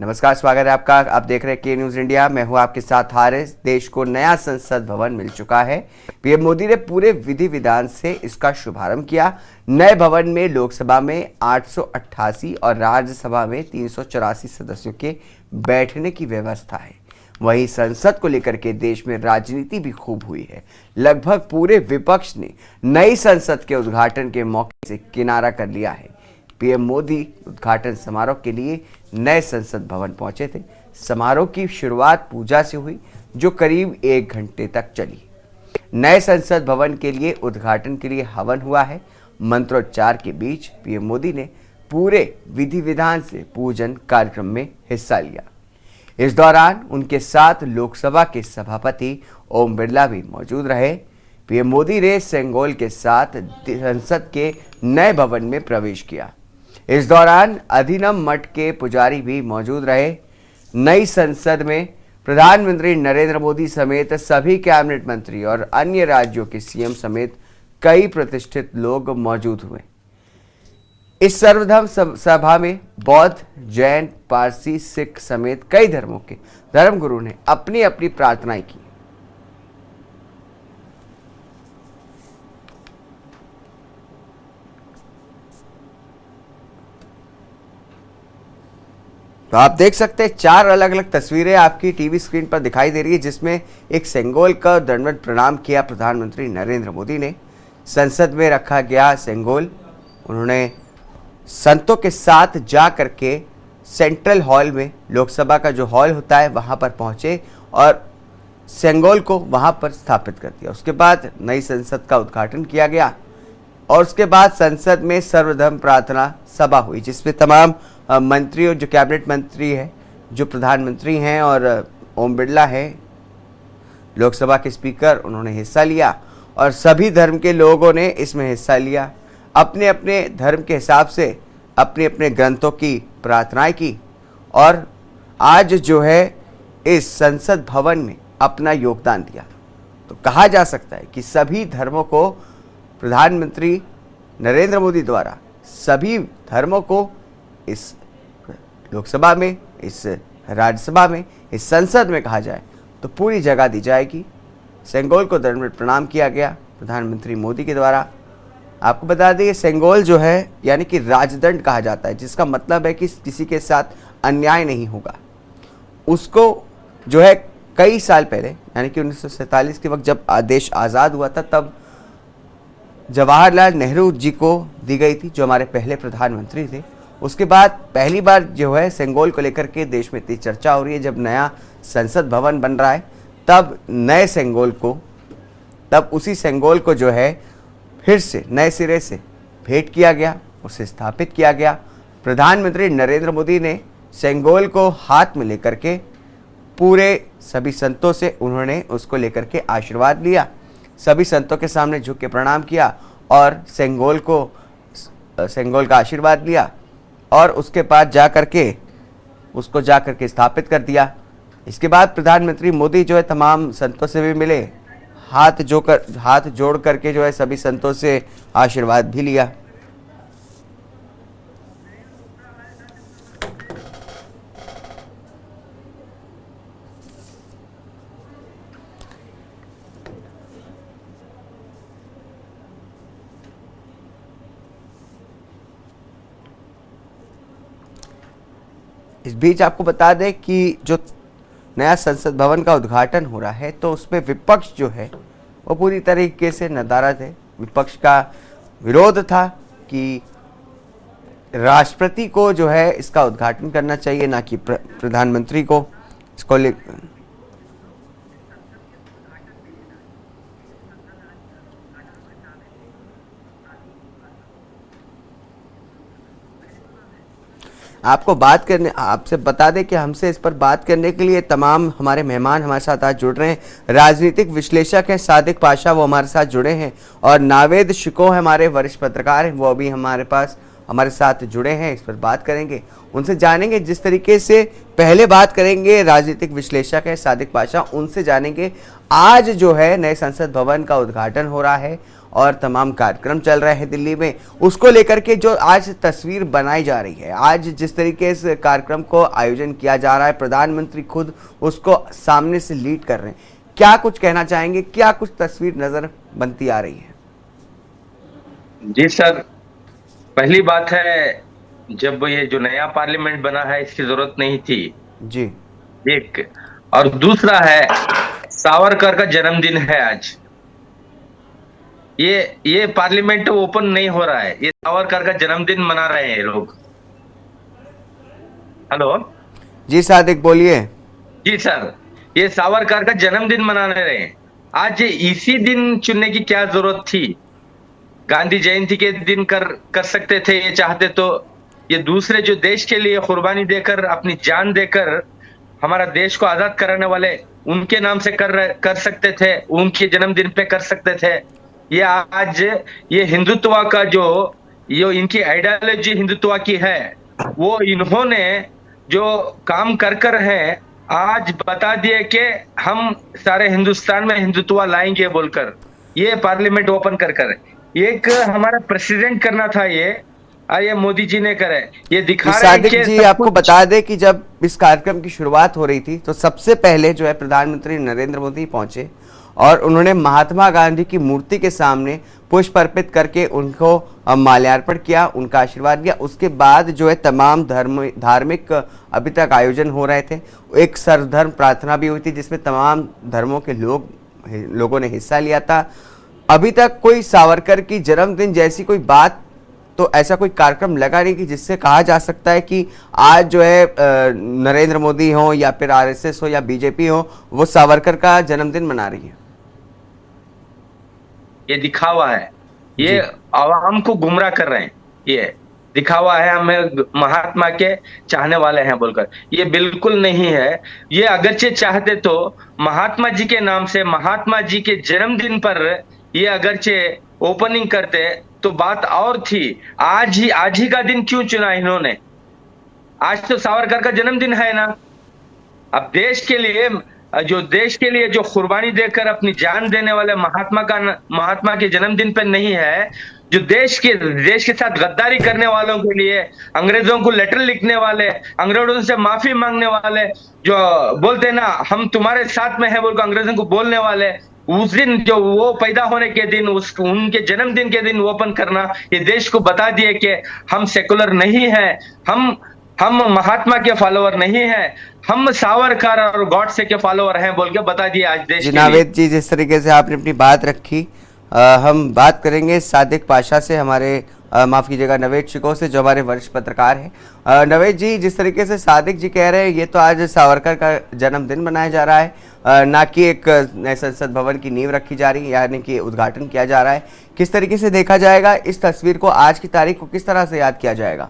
नमस्कार, स्वागत है आपका। आप देख रहे हैं के न्यूज इंडिया। मैं हूं आपके साथ हारिस। देश को नया संसद भवन मिल चुका है। पीएम मोदी ने पूरे विधि विधान से इसका शुभारंभ किया। नए भवन में लोकसभा में 888 और राज्यसभा में 384 सदस्यों के बैठने की व्यवस्था है। वहीं संसद को लेकर के देश में राजनीति भी खूब हुई है। लगभग पूरे विपक्ष ने नई संसद के उद्घाटन के मौके से किनारा कर लिया है। पीएम मोदी उद्घाटन समारोह के लिए नए संसद भवन पहुंचे थे। समारोह की शुरुआत पूजा से हुई, जो करीब 1 घंटे तक चली। नए संसद भवन के लिए उद्घाटन के लिए हवन हुआ है। मंत्रोच्चार के बीच पीएम मोदी ने पूरे विधि विधान से पूजन कार्यक्रम में हिस्सा लिया। इस दौरान उनके साथ लोकसभा के सभापति ओम बिरला भी मौजूद रहे। पीएम मोदी ने सेंगोल के साथ संसद के नए भवन में प्रवेश किया। इस दौरान अधिनम मठ के पुजारी भी मौजूद रहे। नई संसद में प्रधानमंत्री नरेंद्र मोदी समेत सभी कैबिनेट मंत्री और अन्य राज्यों के सीएम समेत कई प्रतिष्ठित लोग मौजूद हुए। इस सर्वधर्म सभा में बौद्ध, जैन, पारसी, सिख समेत कई धर्मों के धर्मगुरु ने अपनी अपनी प्रार्थनाएं की। तो आप देख सकते हैं 4 अलग अलग तस्वीरें आपकी टीवी स्क्रीन पर दिखाई दे रही है, जिसमें एक सेंगोल का दंडवत प्रणाम किया प्रधानमंत्री नरेंद्र मोदी ने। संसद में रखा गया सेंगोल उन्होंने संतों के साथ जा करके सेंट्रल हॉल में, लोकसभा का जो हॉल होता है वहां पर पहुंचे और सेंगोल को वहां पर स्थापित कर दिया। उसके बाद नई संसद का उद्घाटन किया गया और उसके बाद संसद में सर्वधर्म प्रार्थना सभा हुई, जिसमें तमाम मंत्री और जो कैबिनेट मंत्री है, जो प्रधानमंत्री हैं और ओम बिरला है लोकसभा के स्पीकर, उन्होंने हिस्सा लिया और सभी धर्म के लोगों ने इसमें हिस्सा लिया। अपने अपने धर्म के हिसाब से अपने अपने ग्रंथों की प्रार्थनाएं की और आज जो है इस संसद भवन में अपना योगदान दिया। तो कहा जा सकता है कि सभी धर्मों को प्रधानमंत्री नरेंद्र मोदी द्वारा सभी धर्मों को इस लोकसभा में, इस राज्यसभा में, इस संसद में कहा जाए तो पूरी जगह दी जाएगी। सेंगोल को दंडवत प्रणाम किया गया प्रधानमंत्री मोदी के द्वारा। आपको बता दें, सेंगोल जो है यानी कि राजदंड कहा जाता है, जिसका मतलब है कि किसी के साथ अन्याय नहीं होगा। उसको जो है कई साल पहले यानी कि 1947 के वक्त जब देश आज़ाद हुआ था, तब जवाहरलाल नेहरू जी को दी गई थी, जो हमारे पहले प्रधानमंत्री थे। उसके बाद पहली बार जो है सेंगोल को लेकर के देश में इतनी चर्चा हो रही है। जब नया संसद भवन बन रहा है तब नए सेंगोल को, तब उसी सेंगोल को जो है फिर से नए सिरे से भेंट किया गया, उसे स्थापित किया गया। प्रधानमंत्री नरेंद्र मोदी ने सेंगोल को हाथ में लेकर के पूरे सभी संतों से उन्होंने उसको लेकर के आशीर्वाद लिया। सभी संतों के सामने झुक के प्रणाम किया और सेंगोल का आशीर्वाद लिया और उसके बाद उसको जा करके स्थापित कर दिया। इसके बाद प्रधानमंत्री मोदी जो है तमाम संतों से भी मिले, हाथ जोड़ करके जो है सभी संतों से आशीर्वाद भी लिया। इस बीच आपको बता दें कि जो नया संसद भवन का उद्घाटन हो रहा है तो उसमें विपक्ष जो है वो पूरी तरीके से नदारद है। विपक्ष का विरोध था कि राष्ट्रपति को जो है इसका उद्घाटन करना चाहिए, ना कि प्रधानमंत्री को। इसको आपसे बता दें कि हमसे इस पर बात करने के लिए तमाम हमारे मेहमान हमारे साथ आज जुड़ रहे हैं। राजनीतिक विश्लेषक हैं सादिक पाशा, वो हमारे साथ जुड़े हैं, और नावेद शिको है हमारे वरिष्ठ पत्रकार हैं, वो भी हमारे साथ जुड़े हैं। इस पर बात करेंगे, उनसे जानेंगे। जिस तरीके से पहले बात करेंगे, राजनीतिक विश्लेषक है सादिक पाशा, उनसे जानेंगे आज जो है नए संसद भवन का उद्घाटन हो रहा है और तमाम कार्यक्रम चल रहे हैं दिल्ली में, उसको लेकर के जो आज तस्वीर बनाई जा रही है, आज जिस तरीके से कार्यक्रम को आयोजन किया जा रहा है, प्रधानमंत्री खुद उसको सामने से लीड कर रहे हैं, क्या कुछ कहना चाहेंगे, क्या कुछ तस्वीर नजर बनती आ रही है? जी सर, पहली बात है, जब ये जो नया पार्लियामेंट बना है इसकी जरूरत नहीं थी, जी। एक। और दूसरा है, सावरकर का जन्मदिन है आज। ये पार्लियामेंट ओपन नहीं हो रहा है, ये सावरकर का जन्मदिन मना रहे हैं लोग। हेलो जी सादिक, बोलिए। जी सर, ये सावरकर का जन्मदिन मना रहे हैं आज। इसी दिन चुनने की क्या जरूरत थी? गांधी जयंती के दिन कर सकते थे ये चाहते तो। ये दूसरे जो देश के लिए कुर्बानी देकर, अपनी जान देकर हमारा देश को आजाद कराने वाले, उनके नाम से कर सकते थे, उनके जन्मदिन पे कर सकते थे। ये आज ये हिंदुत्व का जो इनकी आइडियोलॉजी हिंदुत्व की है, वो इन्होंने जो काम कर है आज बता दिए कि हम सारे हिंदुस्तान में हिंदुत्व लाएंगे बोलकर ये पार्लियामेंट ओपन कर एक हमारा प्रेसिडेंट करना था ये मोदी जी ने करे। ये दिखा रहे हैं सादिक कि जी, सब आपको कुछ। बता दें कि जब इस कार्यक्रम की शुरुआत हो रही थी तो सबसे पहले जो है प्रधानमंत्री नरेंद्र मोदी पहुंचे और उन्होंने महात्मा गांधी की मूर्ति के सामने पुष्प अर्पित करके उनको माल्यार्पण किया, उनका आशीर्वाद लिया। उसके बाद जो है तमाम धार्मिक अभी तक आयोजन हो रहे थे। एक सर्वधर्म प्रार्थना भी हुई थी जिसमें तमाम धर्मों के लोगों ने हिस्सा लिया था। अभी तक कोई सावरकर की जन्मदिन जैसी कोई बात, तो ऐसा कोई कार्यक्रम लगा नहीं कि जिससे कहा जा सकता है कि आज जो है नरेंद्र मोदी हो या फिर आरएसएस हो या बीजेपी हो, वो सावरकर का जन्मदिन मना रही है। ये दिखावा है, ये आवाम को गुमराह कर रहे हैं, ये दिखावा है, हमें महात्मा के चाहने वाले हैं बोलकर। ये बिल्कुल नहीं है। ये अगरचे चाहते तो महात्मा जी के नाम से, महात्मा जी के जन्मदिन पर ये अगरचे ओपनिंग करते तो बात और थी। आज ही का दिन क्यों चुना इन्होंने? आज तो सावरकर का जन्मदिन है ना। अब देश के लिए जो कुर्बानी देकर अपनी जान देने वाले महात्मा के जन्मदिन पर नहीं है, जो देश के साथ गद्दारी करने वालों के लिए, अंग्रेजों को लेटर लिखने वाले, अंग्रेजों से माफी मांगने वाले, जो बोलते ना हम तुम्हारे साथ में है बोलकर अंग्रेजों को बोलने वाले, उस दिन जो वो पैदा होने के दिन, उनके जन्मदिन के दिन ओपन करना, ये देश को बता दिए कि हम सेकुलर नहीं है, हम महात्मा के फॉलोअर नहीं है, हम सावरकर और गॉडसे के फॉलोअर हैं बोल के बता दिए आज देश के लिए। नावेद जी, जिस तरीके से आपने अपनी बात रखी, हम बात करेंगे सादिक पाशा से, हमारे माफ कीजिएगा नवेद शिको से, जो हमारे वरिष्ठ पत्रकार हैं। नवेद जी, जिस तरीके से सादिक जी कह रहे हैं, ये तो आज सावरकर का जन्मदिन मनाया जा रहा है, ना कि एक नए संसद भवन की नींव रखी जा रही है, यानी कि उद्घाटन किया जा रहा है। किस तरीके से देखा जाएगा इस तस्वीर को, आज की तारीख को किस तरह से याद किया जाएगा?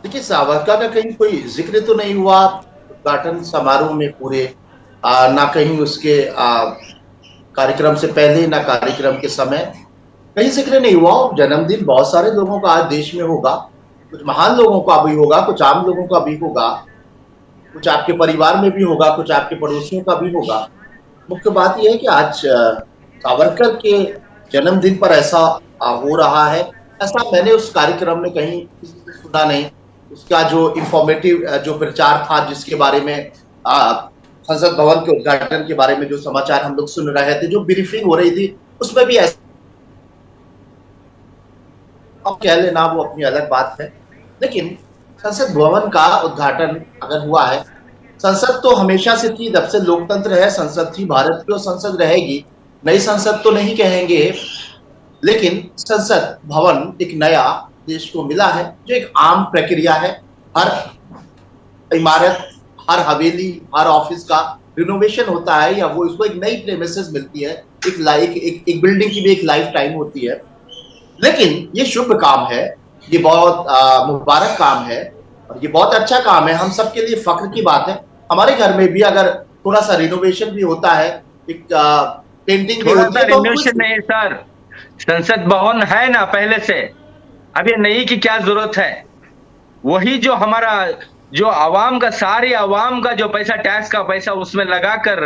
देखिए, सावरकर का कहीं कोई जिक्र तो नहीं हुआ उद्घाटन समारोह में पूरे, ना कहीं उसके कार्यक्रम से पहले ना कार्यक्रम के समय कहीं जिक्र नहीं हुआ। जन्मदिन बहुत सारे लोगों का आज देश में होगा, कुछ महान लोगों का भी होगा, कुछ आम लोगों का भी होगा, कुछ आपके परिवार में भी होगा, कुछ आपके पड़ोसियों का भी होगा। मुख्य बात यह है कि आज सावरकर के जन्मदिन पर ऐसा हो रहा है, ऐसा मैंने उस कार्यक्रम में कहीं किसी से सुना नहीं। उसका जो इंफॉर्मेटिव जो प्रचार था, जिसके बारे में संसद भवन के उद्घाटन के बारे में जो समाचार हम लोग सुन रहे थे, जो ब्रीफिंग हो रही थी, उसमें भी ऐसा कह लेना वो अपनी अलग बात है। लेकिन संसद भवन का उद्घाटन अगर हुआ है, संसद तो हमेशा से थी, जब से लोकतंत्र है संसद थी, भारत की संसद रहेगी। नई संसद तो नहीं कहेंगे, लेकिन संसद भवन एक नया देश को मिला है, जो एक आम प्रक्रिया है। हर इमारत, हर हवेली, हर ऑफिस का रिनोवेशन होता है, या वो इसको एक नई प्रेमिसेस मिलती है, एक बिल्डिंग की भी एक लाइफ टाइम होती है। लेकिन ये शुभ काम है, ये बहुत मुबारक काम है और ये बहुत अच्छा काम है, हम सबके लिए फख्र की बात है। हमारे घर में भी अगर थोड़ा सा रिनोवेशन भी होता है, एक पेंटिंग भी होती है, तो रिनोवेशन नहीं सर, संसद भवन है ना पहले से, अब ये नई की क्या जरूरत है? वही जो हमारा जो आवाम का, सारी आवाम का जो पैसा, टैक्स का पैसा उसमें लगाकर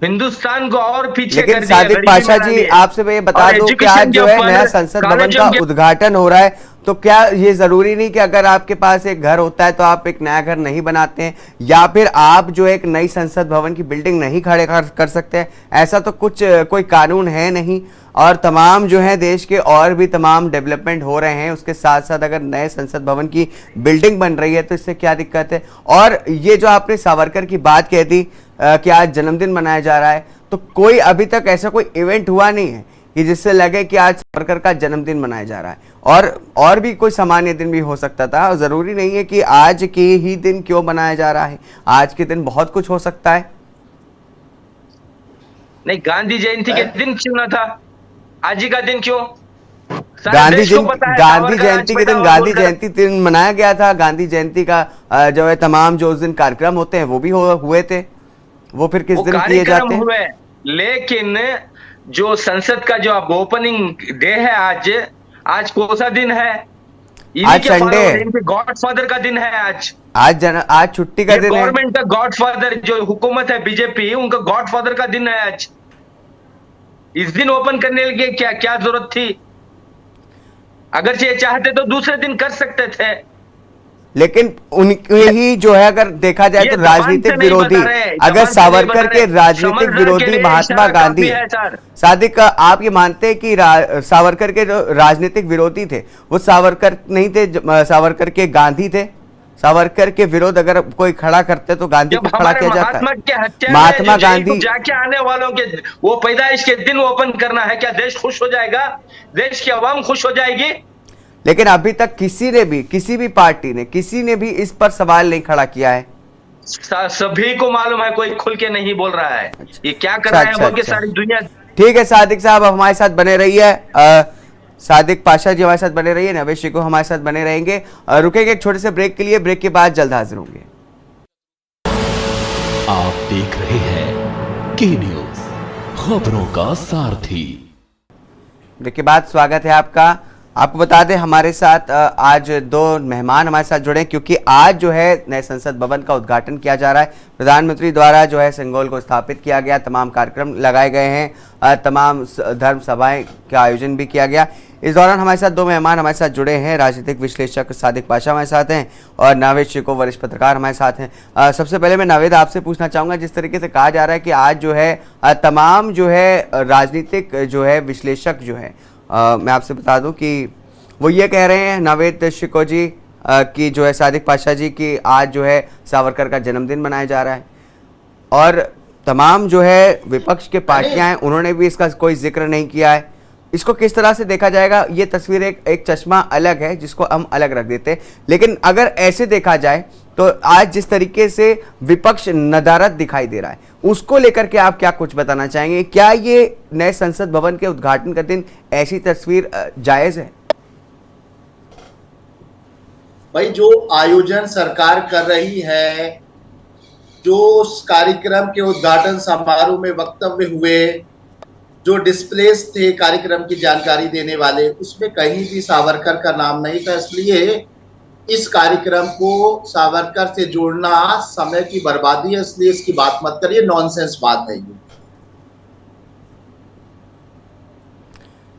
हिंदुस्तान को और पीछे लेकिन कर दिया, सादिक गरीबी पाशा में जी, डाल दिया। आपसे मैं ये बता और दूं कि एजुकेशन आज के जो है ऊपर, नया संसद भवन कॉलेजों का के उद्घाटन हो रहा है, तो क्या ये जरूरी नहीं कि अगर आपके पास एक घर होता है तो आप एक नया घर नहीं बनाते हैं, या फिर आप जो एक नई संसद भवन की बिल्डिंग नहीं खड़े कर सकते हैं? ऐसा तो कुछ कोई कानून है नहीं। और तमाम जो है देश के और भी तमाम डेवलपमेंट हो रहे हैं, उसके साथ साथ अगर नए संसद भवन की बिल्डिंग बन रही है तो इससे क्या दिक्कत है? और ये जो आपने सावरकर की बात कह दी कि आज जन्मदिन मनाया जा रहा है, तो कोई अभी तक ऐसा कोई इवेंट हुआ नहीं है कि जिससे लगे कि आज सावरकर का जन्मदिन मनाया जा रहा है। और भी कोई सामान्य दिन भी हो सकता था, और जरूरी नहीं है कि आज के ही दिन क्यों मनाया जा रहा है। आज के दिन बहुत कुछ हो सकता है। नहीं, गांधी जयंती के दिन क्यों ना था? आज ही का दिन क्यों? सारे गांधी देश को पता है गांधी सावरकर जयंती आज के दिन पैदा हुआ गांधी बोलकर। जयंती दिन मनाया गया था। गांधी जयंती का जो है तमाम जो उस दिन कार्यक्रम होते हैं वो भी हुए थे। वो फिर किस वो दिन किए कार्यक्रम जाते हैं? हुए, लेकिन जो संसद का जो अब ओपनिंग डे है आज कौन सा दिन है? इन्हीं आज के संडे है। इनके गॉडफादर का दिन है आज। आज छुट्टी का दिन है। गवर्नमेंट का गॉडफादर, जो हुकूमत है बीजेपी, उनका गॉडफादर का दिन है आज। इस दिन ओपन करने के लिए क्या क्या जरूरत थी? अगर ये चाहते तो दूसरे दिन कर सकते थे। लेकिन उनके ही जो है अगर देखा जाए तो राजनीतिक विरोधी, अगर सावरकर के राजनीतिक विरोधी महात्मा गांधी, सादिक आप ये मानते हैं कि सावरकर के जो राजनीतिक विरोधी थे वो सावरकर नहीं थे, सावरकर के गांधी थे? सावरकर के विरोध अगर कोई खड़ा करते तो गांधी को खड़ा किया जाता है। महात्मा गांधी जाके आने वालों के वो पैदाइश के दिन ओपन करना है, क्या देश खुश हो जाएगा? देश की आवाम खुश हो जाएगी? लेकिन अभी तक किसी भी पार्टी ने, किसी ने भी इस पर सवाल नहीं खड़ा किया है। सभी को मालूम है, कोई खुल के नहीं बोल रहा है। ये क्या कर रहा है बोल के सारी दुनिया। ठीक है सादिक साहब, हमारे साथ बने रहिए। सादिक पाशा जी हमारे साथ बने रहिए, नवेश जी को हमारे साथ बने रहेंगे। रुकेंगे एक छोटे से ब्रेक के लिए, ब्रेक के बाद जल्द हाजिर होंगे। आप देख रहे हैं के न्यूज, खबरों का सारथी। ब्रेक के बाद स्वागत है आपका। आपको बता दें हमारे साथ आज दो मेहमान हमारे साथ जुड़े, क्योंकि आज जो है नए संसद भवन का उद्घाटन किया जा रहा है। प्रधानमंत्री द्वारा जो है सिंगोल को स्थापित किया गया, तमाम कार्यक्रम लगाए गए हैं, तमाम धर्म सभाएं का आयोजन भी किया गया। इस दौरान हमारे साथ दो मेहमान हमारे साथ जुड़े हैं। राजनीतिक विश्लेषक सादिक पाशा हमारे साथ हैं और नावेद शिको वरिष्ठ पत्रकार हमारे साथ हैं। सबसे पहले मैं नावेद आपसे पूछना चाहूँगा, जिस तरीके से कहा जा रहा है कि आज जो है तमाम जो है राजनीतिक जो है विश्लेषक जो है, मैं आपसे बता दूं कि वो ये कह रहे हैं, नावेद शिको जी की जो है सादिक पाशा जी की, आज जो है सावरकर का जन्मदिन मनाया जा रहा है, और तमाम जो है विपक्ष के पार्टियां हैं उन्होंने भी इसका कोई जिक्र नहीं किया है। इसको किस तरह से देखा जाएगा? ये तस्वीर एक चश्मा अलग है जिसको हम अलग रख देते हैं, लेकिन अगर ऐसे देखा जाए तो आज जिस तरीके से विपक्ष नदारद दिखाई दे रहा है, उसको लेकर के आप क्या कुछ बताना चाहेंगे? क्या ये नए संसद भवन के उद्घाटन का दिन ऐसी तस्वीर जायज है? भाई, जो आयोजन सरकार कर रही है, जो कार्यक्रम के उद्घाटन समारोह में वक्तव्य हुए, जो डिस्प्लेस थे कार्यक्रम की जानकारी देने वाले, उसमें कहीं भी सावरकर का नाम नहीं था। इसलिए इस कार्यक्रम को सावरकर से जोड़ना समय की बर्बादी है, इसलिए इसकी बात मत करिए, नॉनसेंस बात है ये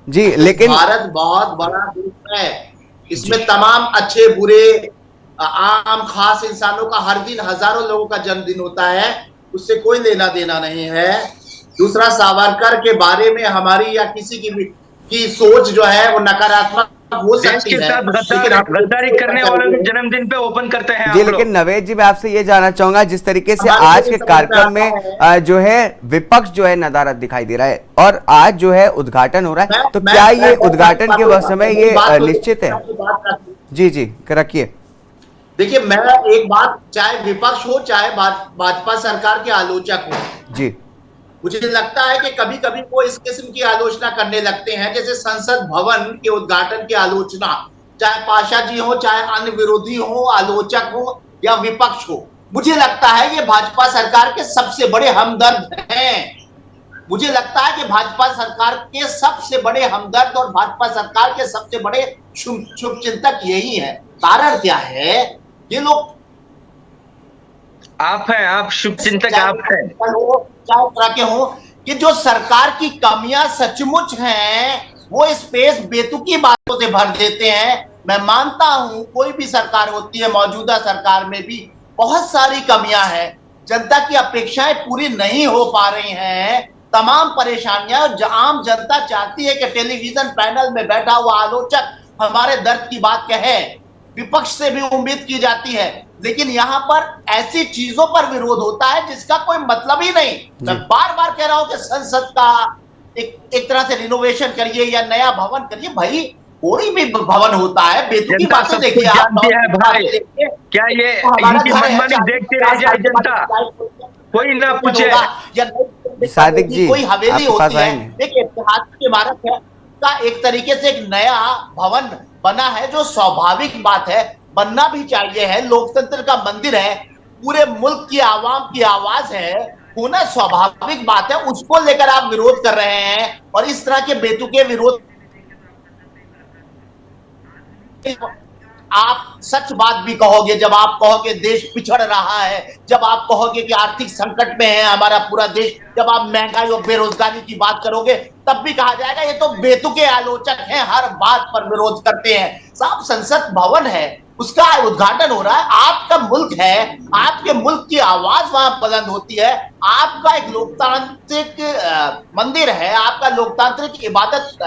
जी। लेकिन भारत बहुत बड़ा देश है, इसमें तमाम अच्छे बुरे आम खास इंसानों का हर दिन हजारों लोगों का जन्मदिन होता है, उससे कोई लेना देना नहीं है। दूसरा, सावरकर के बारे में हमारी या किसी की सोच जो है वो नकारात्मक हो सकती है, लेकिन गद्दारी करने वालों के जन्मदिन पे ओपन करते हैं जी। लेकिन नवेद जी, मैं आपसे ये जानना चाहूंगा, जिस तरीके से आज के कार्यक्रम में जो है विपक्ष जो है नदारद दिखाई दे रहा है और आज जो है उद्घाटन हो रहा है, तो क्या ये उद्घाटन के समय ये निश्चित है? जी जी, रखिए। देखिए, मैं एक बात, चाहे विपक्ष हो चाहे भाजपा सरकार के आलोचक हो जी, मुझे लगता है कि कभी कभी वो इस किस्म की आलोचना करने लगते हैं, जैसे संसद भवन के उद्घाटन की आलोचना, चाहे पाशा जी हो, चाहे अन्य विरोधी हो, आलोचक हो या विपक्ष हो। मुझे लगता है ये भाजपा सरकार के सबसे बड़े हमदर्द हैं। मुझे लगता है कि भाजपा सरकार के सबसे बड़े हमदर्द और भाजपा सरकार के सबसे बड़े शुभचिंतक यही है। कारण क्या है? ये लोग आप हैं, आप शुभचिंतक आप हैं। चाहे तरह के हो कि जो सरकार की कमियां सचमुच हैं वो स्पेस बेतुकी बातों से भर देते हैं। मैं मानता हूं कोई भी सरकार होती है, मौजूदा सरकार में भी बहुत सारी कमियां हैं, जनता की अपेक्षाएं पूरी नहीं हो पा रही हैं, तमाम परेशानियां। आम जनता चाहती है कि टेलीविजन पैनल में बैठा हुआ आलोचक हमारे दर्द की बात कहे, विपक्ष से भी उम्मीद की जाती है, लेकिन यहाँ पर ऐसी चीजों पर विरोध होता है जिसका कोई मतलब ही नहीं। मैं बार बार कह रहा हूं कि संसद का एक तरह से रिनोवेशन करिए या नया भवन करिए। भाई कोई भी भवन होता है, बेतुकी जनता बातें सब देखिए कुछ आप, जानती है भाई। क्या ये इनकी मनमानी देखते रह जाए जनता, कोई ना पूछे? सादिक जी, कोई हवेली आपके पास होती है, आएंगे। एक ऐतिहासिक इमारत है का एक तरीके से एक नया भवन बना है, जो स्वाभाविक बात है, बनना भी चाहिए है। लोकतंत्र का मंदिर है, पूरे मुल्क की आवाम की आवाज है, होना स्वाभाविक बात है। उसको लेकर आप विरोध कर रहे हैं और इस तरह के बेतुके विरोध, आप सच बात भी कहोगे जब आप कहोगे देश पिछड़ रहा है, जब आप कहोगे कि आर्थिक संकट में है हमारा पूरा देश, जब आप महंगाई और बेरोजगारी की बात करोगे तब भी कहा जाएगा ये तो बेतुके आलोचक हैं, हर बात पर विरोध करते हैं। साहब संसद भवन है, उसका उद्घाटन हो रहा है, आपका मुल्क है, आपके मुल्क की आवाज वहां बुलंद होती है, आपका एक लोकतांत्रिक मंदिर है, आपका लोकतांत्रिक इबादत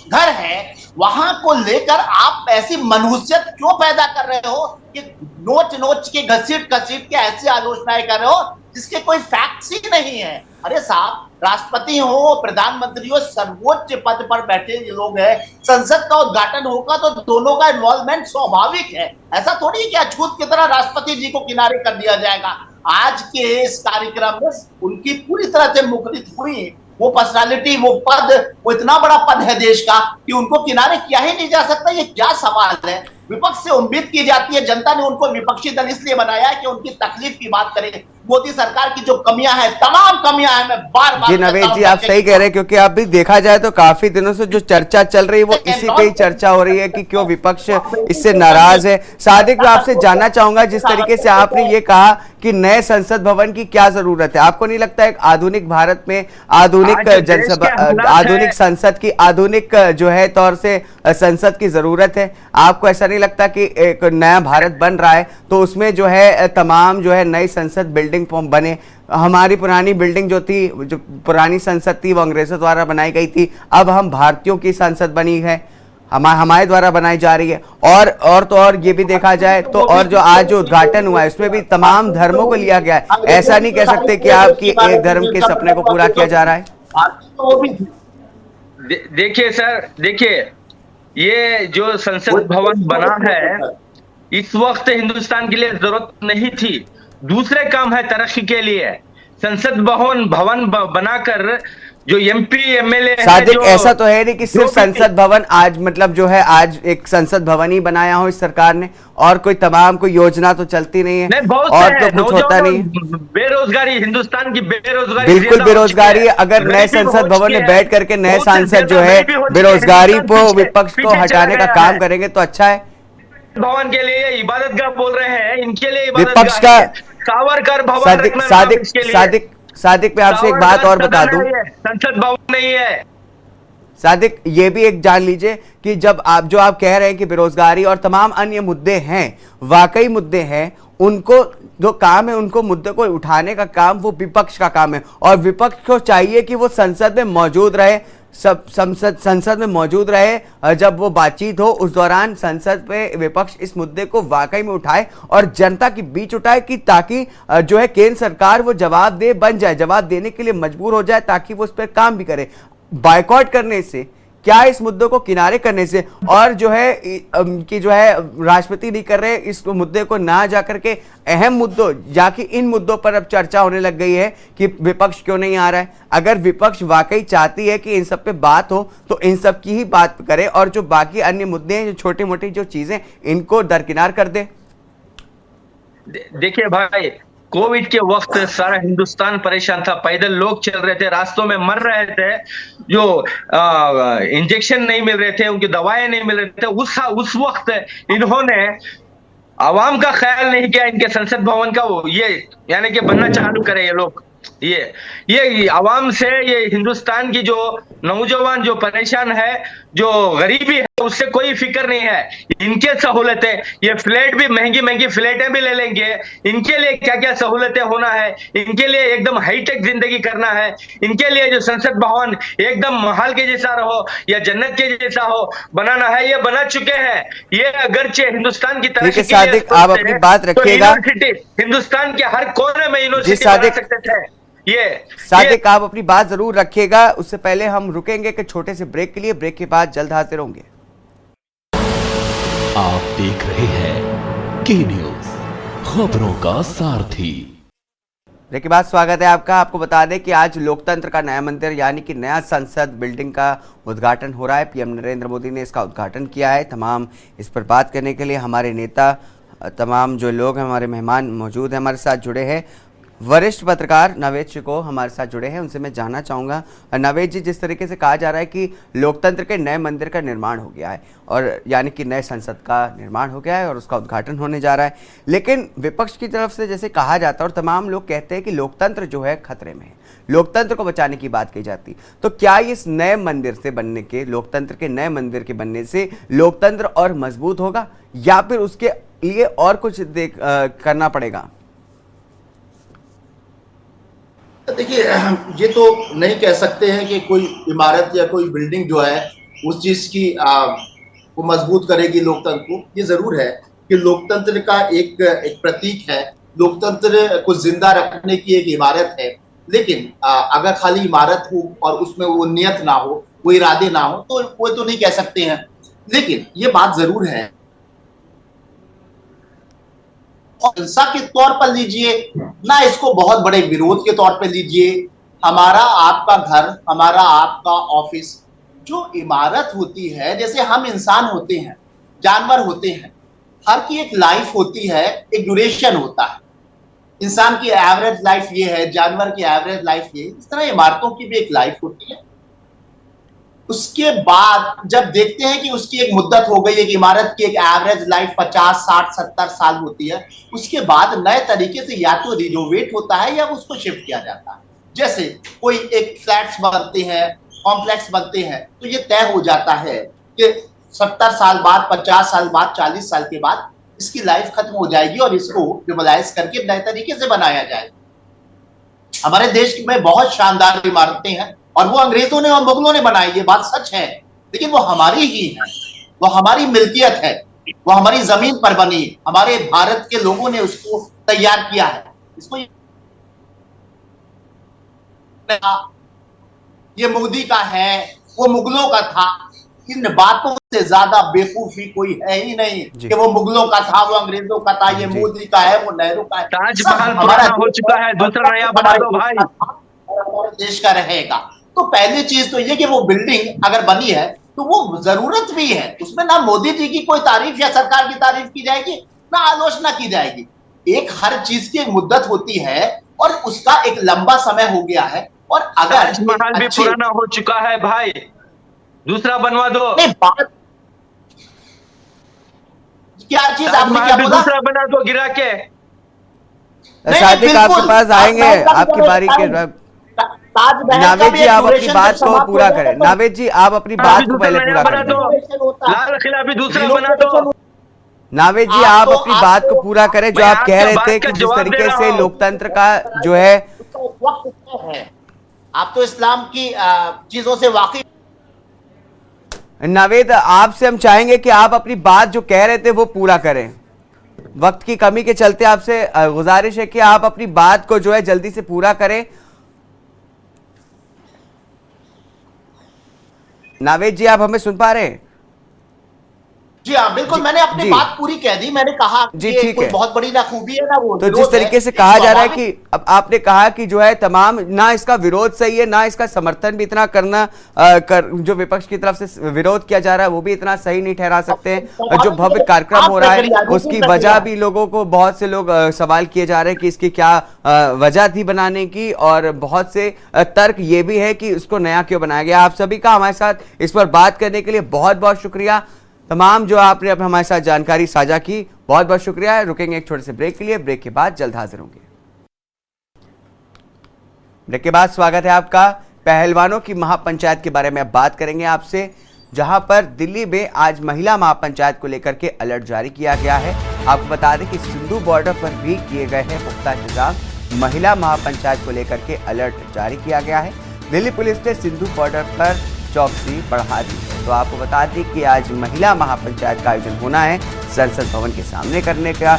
घर है, वहां को लेकर आप ऐसी मनहूसियत क्यों पैदा कर रहे हो कि नोच नोच के घसीट घसीट के ऐसी आलोचनाएं कर रहे हो जिसके कोई फैक्ट्स ही नहीं है। अरे साहब, राष्ट्रपति हो, प्रधानमंत्री हो, सर्वोच्च पद पर बैठे लोग हैं, संसद का उद्घाटन होगा तो दोनों का इन्वॉल्वमेंट स्वाभाविक है। ऐसा थोड़ी कि अछूत की तरह राष्ट्रपति जी को किनारे कर दिया जाएगा। आज के इस कार्यक्रम में उनकी पूरी तरह से मुखरित हुई वो पर्सनालिटी, वो पद, वो इतना बड़ा पद है देश का कि उनको किनारे किया ही नहीं जा सकता। ये क्या सवाल है? विपक्ष से उम्मीद की जाती है, जनता ने उनको विपक्षी दल इसलिए बनाया है कि उनकी तकलीफ की बात करें। मोदी सरकार की जो कमियां हैं, तमाम कमियां हैं, मैं बार बार जी नवेद जी, आप सही कह रहे हैं, क्योंकि आप भी देखा जाए तो काफी दिनों से जो चर्चा चल रही है वो इसी पे ही चर्चा हो रही है कि क्यों विपक्ष इससे नाराज है। सादिक, मैं आपसे जानना चाहूंगा, जिस तरीके से आपने ये कहा कि नए संसद भवन की क्या जरूरत है, आपको नहीं लगता एक आधुनिक भारत में आधुनिक जनसभा, आधुनिक संसद की, आधुनिक जो है तौर से संसद की जरूरत है? आपको ऐसा नहीं लगता कि एक नया भारत बन रहा है तो उसमें जो है तमाम जो है नई संसद बिल्डिंग बने? हमारी पुरानी बिल्डिंग जो थी, जो पुरानी संसद थी, वो अंग्रेजों द्वारा बनाई गई थी, अब हम भारतीयों की संसद बनी है, हमारे द्वारा बनाई जा रही है। और तो और ये भी देखा जाए तो, और जो आज जो उद्घाटन हुआ है उसमें भी तमाम धर्मों को लिया गया है। ऐसा नहीं कह सकते कि आपकी एक धर्म के सपने को पूरा किया जा रहा है। देखिए सर, देखिए ये जो संसद भवन बना है इस वक्त हिंदुस्तान के लिए जरूरत नहीं थी, दूसरे काम है तरक्की के लिए। संसद भवन बनाकर जो एमपी एमएलए सादिक, ऐसा तो है नहीं कि सिर्फ संसद भवन आज, मतलब जो है आज एक संसद भवन ही बनाया हो इस सरकार ने, और कोई तमाम कोई योजना तो चलती नहीं है, और तो कुछ होता नहीं है। बेरोजगारी, हिंदुस्तान की बेरोजगारी बिल्कुल बेरोजगारी है। अगर नए संसद भवन में बैठ करके नए सांसद जो है बेरोजगारी को, विपक्ष को हटाने का काम करेंगे तो अच्छा है। भवन के लिए इबादतगाह बोल रहे हैं, इनके लिए विपक्ष का सावरकर भवन। सादिक मैं आपसे एक बात और बता दूं, संसद भवन नहीं है। सादिक, ये भी एक जान लीजिए कि जब आप कह रहे हैं कि बेरोजगारी और तमाम अन्य मुद्दे हैं, वाकई मुद्दे हैं, उनको जो काम है, उनको मुद्दे को उठाने का काम वो विपक्ष का काम है, और विपक्ष को चाहिए कि वो संसद में मौजूद रहे, सब संसद में मौजूद रहे। जब वो बातचीत हो उस दौरान संसद पे विपक्ष इस मुद्दे को वाकई में उठाए और जनता के बीच उठाए, कि ताकि जो है केंद्र सरकार वो जवाब दे बन जाए, जवाब देने के लिए मजबूर हो जाए, ताकि वो उस पर काम भी करे। बायकॉट करने से क्या, इस मुद्दे को किनारे करने से, और जो है कि जो है राष्ट्रपति नहीं कर रहे इस मुद्दे को, ना जाकर के अहम मुद्दों, जाके इन मुद्दों पर अब चर्चा होने लग गई है कि विपक्ष क्यों नहीं आ रहा है। अगर विपक्ष वाकई चाहती है कि इन सब पे बात हो तो इन सब की ही बात करे, और जो बाकी अन्य मुद्दे हैं, जो छोटी मोटी जो चीजें, इनको दरकिनार कर दे। देखिए भाई, कोविड के वक्त सारा हिंदुस्तान परेशान था, पैदल लोग चल रहे थे, रास्तों में मर रहे थे, जो इंजेक्शन नहीं मिल रहे थे, उनकी दवाएं नहीं मिल रहे थे, उस वक्त इन्होंने आवाम का ख्याल नहीं किया इनके संसद भवन का, वो ये यानी कि बनना चालू करे ये लोग। ये आवाम से, ये हिंदुस्तान की जो नौजवान जो परेशान है, जो गरीबी है, उससे कोई फिक्र नहीं है। इनके सहूलतें, ये फ्लैट भी महंगी महंगी फ्लैटें भी ले लेंगे, इनके लिए क्या क्या सहूलतें होना है, इनके लिए एकदम हाईटेक जिंदगी करना है, इनके लिए जो संसद भवन एकदम महल के जैसा रहो या जन्नत के जैसा हो बनाना है, ये बना चुके हैं। ये अगरचे हिंदुस्तान की तरक्की ठीक है सादिक, आप अपनी बात रखिएगा। यूनिवर्सिटी हिंदुस्तान के हर कोने में यूनिवर्सिटी बना सकते थे। सादिक, आप अपनी बात जरूर रखिएगा। उससे पहले हम रुकेंगे कि छोटे से ब्रेक के लिए, ब्रेक के बाद जल्द हाजिर होंगे। आप देख रहे हैं के न्यूज, खबरों का सारथी। ब्रेक के बाद स्वागत है आपका। आपको बता दें कि आज लोकतंत्र का नया मंदिर यानी कि नया संसद बिल्डिंग का उद्घाटन हो रहा है। पीएम नरेंद्र मोदी ने इसका उद्घाटन किया है। तमाम इस पर बात करने के लिए हमारे नेता, तमाम जो लोग हैं, हमारे मेहमान मौजूद हैं, हमारे साथ जुड़े हैं। वरिष्ठ पत्रकार नावेद शिको हमारे साथ जुड़े हैं, उनसे मैं जानना चाहूँगा। नावेद जी, जिस तरीके से कहा जा रहा है कि लोकतंत्र के नए मंदिर का निर्माण हो गया है और यानी कि नए संसद का निर्माण हो गया है और उसका उद्घाटन होने जा रहा है, लेकिन विपक्ष की तरफ से जैसे कहा जाता है और तमाम लोग कहते हैं कि लोकतंत्र जो है खतरे में है, लोकतंत्र को बचाने की बात की जाती, तो क्या इस नए मंदिर से बनने के, लोकतंत्र के नए मंदिर के बनने से लोकतंत्र और मजबूत होगा या फिर उसके लिए और कुछ करना पड़ेगा? देखिए, ये तो नहीं कह सकते हैं कि कोई इमारत या कोई बिल्डिंग जो है उस चीज की वो मजबूत करेगी लोकतंत्र को। ये जरूर है कि लोकतंत्र का एक प्रतीक है, लोकतंत्र को जिंदा रखने की एक इमारत है। लेकिन अगर खाली इमारत हो और उसमें वो नियत ना हो, वो इरादे ना हो, तो वो तो नहीं कह सकते हैं। लेकिन ये बात जरूर है, हिंसा के तौर पर लीजिए ना, इसको बहुत बड़े विरोध के तौर पर लीजिए। हमारा आपका घर, हमारा आपका ऑफिस, जो इमारत होती है, जैसे हम इंसान होते हैं, जानवर होते हैं, हर की एक लाइफ होती है, एक ड्यूरेशन होता है। इंसान की एवरेज लाइफ ये है, जानवर की एवरेज लाइफ ये, इस तरह इमारतों की भी एक लाइफ होती है। उसके बाद जब देखते हैं कि उसकी एक मुद्दत हो गई, एक इमारत की एक एवरेज लाइफ 50, 60, 70 साल होती है, उसके बाद नए तरीके से या तो रिनोवेट होता है या उसको शिफ्ट किया जाता है। जैसे कोई एक फ्लैट्स बनते हैं, कॉम्प्लेक्स बनते हैं, तो ये तय हो जाता है कि 70 साल बाद, 50 साल बाद, 40 साल के बाद इसकी लाइफ खत्म हो जाएगी और इसको डिमोलाइज करके नए तरीके से बनाया जाएगा। हमारे देश में बहुत शानदार इमारतें हैं और वो अंग्रेजों ने और मुगलों ने बनाई, ये बात सच है, लेकिन वो हमारी ही है, वो हमारी मिल्कियत है, वो हमारी जमीन पर बनी, हमारे भारत के लोगों ने उसको तैयार किया है। इसको ये मोदी का है, वो मुगलों का था, इन बातों से ज्यादा बेवकूफी कोई है ही नहीं कि वो मुगलों का था, वो अंग्रेजों का था, ये मोदी का है, वो नेहरू का है। ताजमहल पुराना हो चुका है, दूसरा नया बना दो भाई, हमारे देश का रहेगा। तो पहली चीज तो ये कि वो बिल्डिंग अगर बनी है तो वो जरूरत भी है, उसमें ना मोदी जी की कोई तारीफ या सरकार की तारीफ की जाएगी, ना आलोचना की जाएगी। एक हर चीज की एक मुद्दत होती है और उसका एक लंबा समय हो गया है। और अगर ताजमहल भी पुराना हो चुका है भाई, दूसरा बनवा दो। नहीं, बात क्या चीज आपने क्या बोला? दूसरा बना दो गिरा के। सादिक, आपके पास आएंगे, आपकी बारी के। नावेद जी, आप अपनी बात को पूरा करें। नावेद जी, आप अपनी बात को पहले पूरा करें। लाल किला भी दूसरा बना दो। नावेद जी, आप अपनी बात को पूरा करें। जो आप कह रहे थे कि जिस तरीके से लोकतंत्र का जो है, आप तो इस्लाम की चीजों से वाकिफ। नावेद, आपसे हम चाहेंगे कि आप अपनी बात जो कह रहे थे वो पूरा करें। वक्त की कमी के चलते आपसे गुजारिश है कि आप अपनी बात को जो है जल्दी से पूरा करें। नावेद जी, आप हमें सुन पा रहे हैं? जी हाँ, बिल्कुल, मैंने अपनी बात पूरी कह दी। मैंने कहा जी, कि ठीक कोई है, बहुत बड़ी ना खूबी है ना वो। तो जिस तरीके से कहा जा रहा है कि अब आपने कहा कि जो है तमाम, ना इसका विरोध सही है, ना इसका समर्थन भी इतना करना जो विपक्ष की तरफ से विरोध किया जा रहा है वो भी इतना सही नहीं ठहरा सकते हैं। और जो भव्य कार्यक्रम हो रहा है उसकी वजह भी लोगों को, बहुत से लोग सवाल किए जा रहे हैं कि इसकी क्या वजह थी बनाने की, और बहुत से तर्क ये भी है कि उसको नया क्यों बनाया गया। आप सभी का हमारे साथ इस पर बात करने के लिए बहुत बहुत शुक्रिया। तमाम जो आपने हमारे साथ जानकारी साझा की बहुत बहुत शुक्रिया। रुकेंगे एक छोटे से ब्रेक के लिए, ब्रेक के बाद जल्द हाजिर होंगे। ब्रेक के बाद स्वागत है आपका। पहलवानों की महापंचायत के बारे में अब बात करेंगे आपसे, जहां पर दिल्ली में आज महिला महापंचायत को लेकर के अलर्ट जारी किया गया है। आपको बता दें कि सिंधु बॉर्डर पर भी किए गए हैं पुख्ता इंतजाम। महिला महापंचायत को लेकर के अलर्ट जारी किया गया है। दिल्ली पुलिस ने सिंधु बॉर्डर पर चौकसी बढ़ा दी है। तो आपको बता दें कि आज महिला महापंचायत का आयोजन होना है, संसद भवन के सामने करने का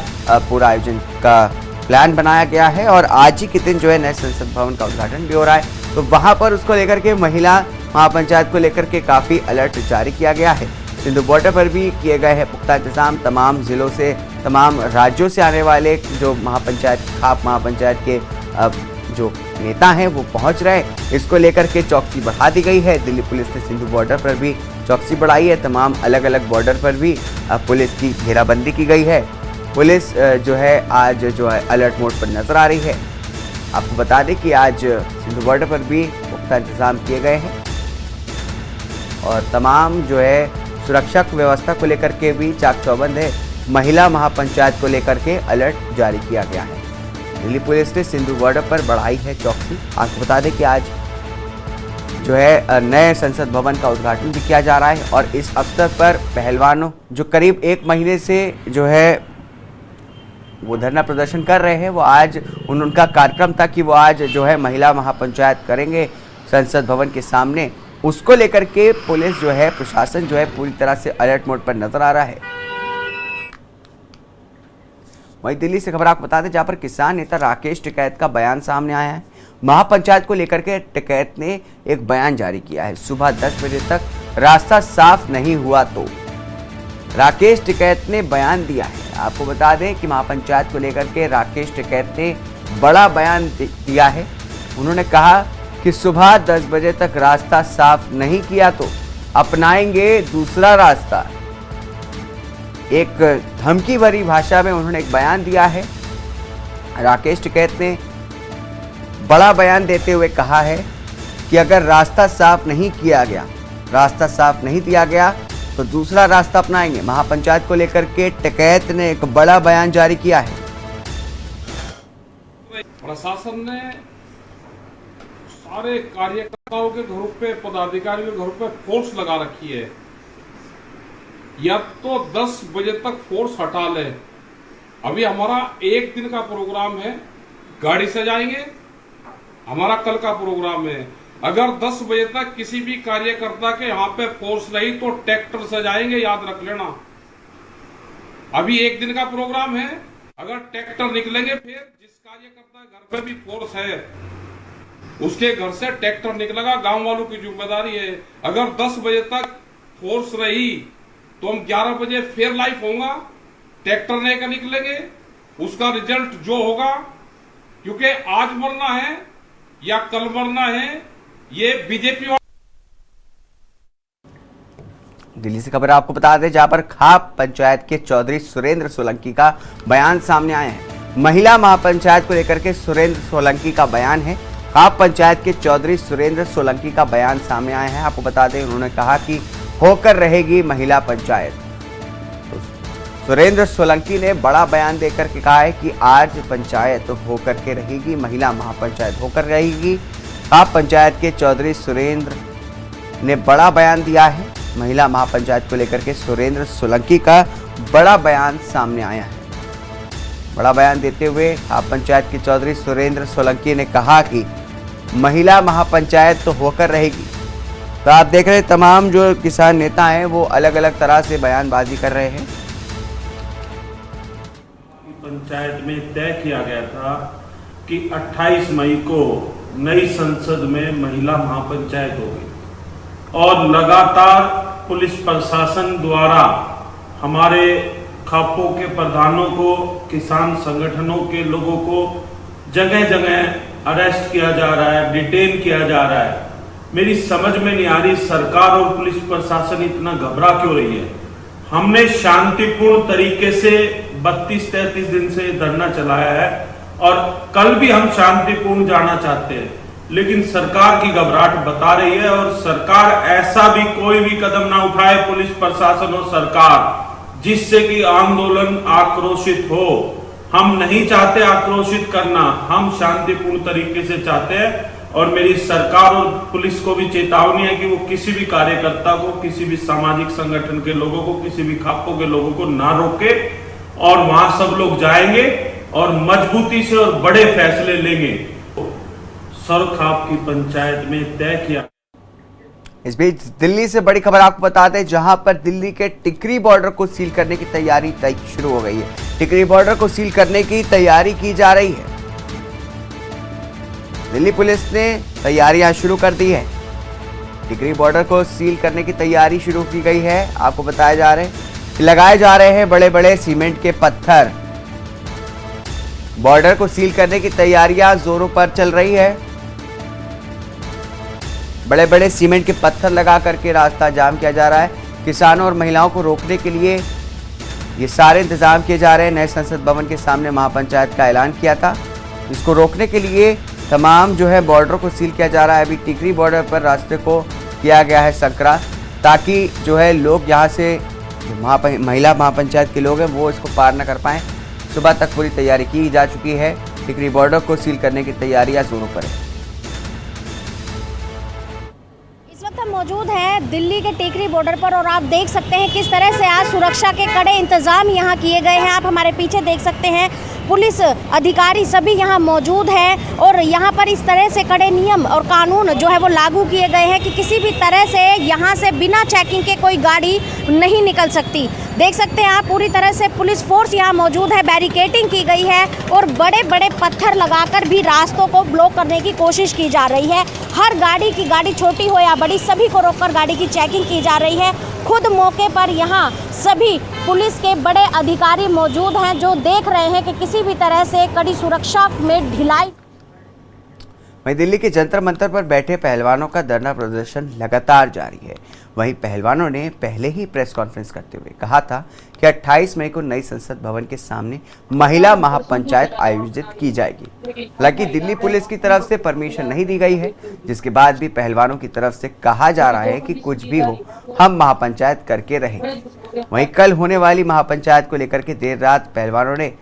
पूरा आयोजन का प्लान बनाया गया है और आज ही के दिन जो है नए संसद भवन का उद्घाटन भी हो रहा है। तो वहां पर उसको लेकर के महिला महापंचायत को लेकर के काफ़ी अलर्ट जारी किया गया है। सिंधु बॉर्डर पर भी किए गए हैं पुख्ता इंतजाम। तमाम जिलों से, तमाम राज्यों से आने वाले जो महापंचायत, खाप महापंचायत के जो नेता हैं वो पहुंच रहे हैं। इसको लेकर के चौकसी बढ़ा दी गई है। दिल्ली पुलिस ने सिंधु बॉर्डर पर भी चौकसी बढ़ाई है। तमाम अलग अलग बॉर्डर पर भी पुलिस की घेराबंदी की गई है। पुलिस जो है आज जो है अलर्ट मोड पर नजर आ रही है। आपको बता दें कि आज सिंधु बॉर्डर पर भी पुख्ता इंतजाम किए गए हैं और तमाम जो है सुरक्षा व्यवस्था को लेकर के भी चाक चौबंद है। महिला महापंचायत को लेकर के अलर्ट जारी किया गया है। दिल्ली पुलिस ने सिंधु बॉर्डर पर बढ़ाई है चौकसी। आपको बता दें कि आज जो है नए संसद भवन का उद्घाटन भी किया जा रहा है और इस अवसर पर पहलवानों जो करीब 1 महीने से जो है वो धरना प्रदर्शन कर रहे हैं, वो आज उनका कार्यक्रम था कि वो आज जो है महिला महापंचायत करेंगे संसद भवन के सामने। उसको लेकर के पुलिस जो है, प्रशासन जो है पूरी तरह से अलर्ट मोड पर नजर आ रहा है। वहीं दिल्ली से खबर आपको बता दें, जहां पर किसान नेता राकेश टिकैत का बयान सामने आया है। महापंचायत को लेकर के टिकैत ने एक बयान जारी किया है। सुबह 10 बजे तक रास्ता साफ नहीं हुआ तो राकेश टिकैत ने बयान दिया है। आपको बता दें कि महापंचायत को लेकर के राकेश टिकैत ने बड़ा बयान दिया है। उन्होंने कहा कि सुबह 10 बजे तक रास्ता साफ नहीं किया तो अपनाएंगे दूसरा रास्ता। एक धमकी भरी भाषा में उन्होंने एक बयान दिया है। राकेश टिकैत ने बड़ा बयान देते हुए कहा है कि अगर रास्ता साफ नहीं किया गया, रास्ता साफ नहीं दिया गया तो दूसरा रास्ता अपनाएंगे। महापंचायत को लेकर के टिकैत ने एक बड़ा बयान जारी किया है। प्रशासन ने सारे कार्यकर्ताओं के घरों पे, पदाधिकारियों के घरों पे फोर्स लगा रखी है। या तो 10 बजे तक फोर्स हटा ले। अभी हमारा 1 दिन का प्रोग्राम है, गाड़ी से जाएंगे, हमारा कल का प्रोग्राम है। अगर 10 बजे तक किसी भी कार्यकर्ता के यहाँ पे फोर्स रही तो ट्रैक्टर से जाएंगे, याद रख लेना। अभी 1 दिन का प्रोग्राम है, अगर ट्रैक्टर निकलेंगे, फिर जिस कार्यकर्ता घर पे भी फोर्स है उसके घर से ट्रैक्टर निकलेगा, गांव वालों की जिम्मेदारी है। अगर 10 बजे तक फोर्स रही तो हम 11 बजे फिर लाइव होगा, ट्रैक्टर लेकर निकलेंगे, उसका रिजल्ट जो होगा, क्योंकि आज मरना है या कल मरना है, ये बीजेपी। दिल्ली से खबर आपको बता दें, जहां पर खाप पंचायत के चौधरी सुरेंद्र सोलंकी का बयान सामने आया है। महिला महापंचायत को लेकर के सुरेंद्र सोलंकी का बयान है। खाप पंचायत के चौधरी सुरेंद्र सोलंकी का बयान सामने आया है। आपको बता दें, उन्होंने कहा कि होकर रहेगी महिला पंचायत। तो सुरेंद्र सोलंकी ने बड़ा बयान देकर के कहा है कि आज पंचायत होकर के रहेगी, महिला महापंचायत होकर रहेगी। खाप पंचायत के चौधरी सुरेंद्र ने बड़ा बयान दिया है। महिला महापंचायत को लेकर के सुरेंद्र सोलंकी का बड़ा बयान सामने आया है। बड़ा बयान देते हुए खाप पंचायत के चौधरी सुरेंद्र सोलंकी ने कहा कि महिला महापंचायत तो होकर रहेगी। तो आप देख रहे हैं तमाम जो किसान नेता हैं वो अलग अलग तरह से बयानबाजी कर रहे हैं। पंचायत में तय किया गया था कि 28 मई को नई संसद में महिला महापंचायत होगी और लगातार पुलिस प्रशासन द्वारा हमारे खापों के प्रधानों को, किसान संगठनों के लोगों को जगह जगह अरेस्ट किया जा रहा है, डिटेन किया जा रहा है। मेरी समझ में नहीं आ रही सरकार और पुलिस प्रशासन इतना घबरा क्यों रही है। हमने शांतिपूर्ण तरीके से 32-33 दिन से धरना चलाया है और कल भी हम शांतिपूर्ण जाना चाहते हैं, लेकिन सरकार की घबराहट बता रही है और सरकार ऐसा भी कोई भी कदम ना उठाए, पुलिस प्रशासन और सरकार, जिससे कि आंदोलन आक्रोशित हो। हम नहीं चाहते आक्रोशित करना, हम शांतिपूर्ण तरीके से चाहते हैं। और मेरी सरकार और पुलिस को भी चेतावनी है कि वो किसी भी कार्यकर्ता को, किसी भी सामाजिक संगठन के लोगों को, किसी भी खापों के लोगों को ना रोके। और वहां सब लोग जाएंगे और मजबूती से और बड़े फैसले लेंगे। सरखाप की पंचायत में तय किया। इस बीच दिल्ली से बड़ी खबर आपको बताते हैं, जहां पर दिल्ली के टिकरी बॉर्डर को सील करने की तैयारी शुरू हो गई है। टिकरी बॉर्डर को सील करने की तैयारी की जा रही है। दिल्ली पुलिस ने तैयारियां शुरू कर दी है। टिकरी बॉर्डर को सील करने की तैयारी शुरू की गई है। आपको बताया जा रहा है कि लगाए जा रहे हैं बड़े बड़े सीमेंट के पत्थर। बॉर्डर को सील करने की तैयारियां जोरों पर चल रही है। बड़े बड़े सीमेंट के पत्थर लगा करके रास्ता जाम किया जा रहा है। किसानों और महिलाओं को रोकने के लिए ये सारे इंतजाम किए जा रहे हैं। नए संसद भवन के सामने महापंचायत का ऐलान किया था। इसको रोकने के लिए तमाम जो है बॉर्डर को सील किया जा रहा है। अभी टिकरी बॉर्डर पर रास्ते को किया गया है संकरा, ताकि जो है लोग यहाँ से जो महिला महापंचायत के लोग हैं वो इसको पार न कर पाएँ। सुबह तक पूरी तैयारी की जा चुकी है। टिकरी बॉर्डर को सील करने की तैयारियां जोरों पर है। हम मौजूद हैं दिल्ली के टिकरी बॉर्डर पर और आप देख सकते हैं किस तरह से आज सुरक्षा के कड़े इंतजाम यहाँ किए गए हैं। आप हमारे पीछे देख सकते हैं पुलिस अधिकारी सभी यहाँ मौजूद हैं और यहाँ पर इस तरह से कड़े नियम और कानून जो है वो लागू किए गए हैं कि किसी भी तरह से यहाँ से बिना चेकिंग के कोई गाड़ी नहीं निकल सकती। देख सकते हैं आप पूरी तरह से पुलिस फोर्स यहाँ मौजूद है, बैरिकेडिंग की गई है और बड़े बड़े पत्थर लगाकर भी रास्तों को ब्लॉक करने की कोशिश की जा रही है। हर गाड़ी छोटी हो या बड़ी सभी को रोककर गाड़ी की चेकिंग की जा रही है। खुद मौके पर यहाँ सभी पुलिस के बड़े अधिकारी मौजूद हैं जो देख रहे हैं कि किसी भी तरह से कड़ी सुरक्षा में ढिलाई। वहीं दिल्ली के जंतर मंतर पर बैठे पहलवानों का धरना प्रदर्शन लगातार जारी है। वहीं पहलवानों ने पहले ही प्रेस कॉन्फ्रेंस करते हुए कहा था कि 28 मई को नई संसद भवन के सामने महिला महापंचायत आयोजित की जाएगी। हालांकि दिल्ली पुलिस की तरफ से परमिशन नहीं दी गई है, जिसके बाद भी पहलवानों की तरफ से कहा जा रहा है कि कुछ भी हो हम महापंचायत करके रहेंगे। वहीं कल होने वाली महापंचायत को लेकर के देर रात पहलवानों ने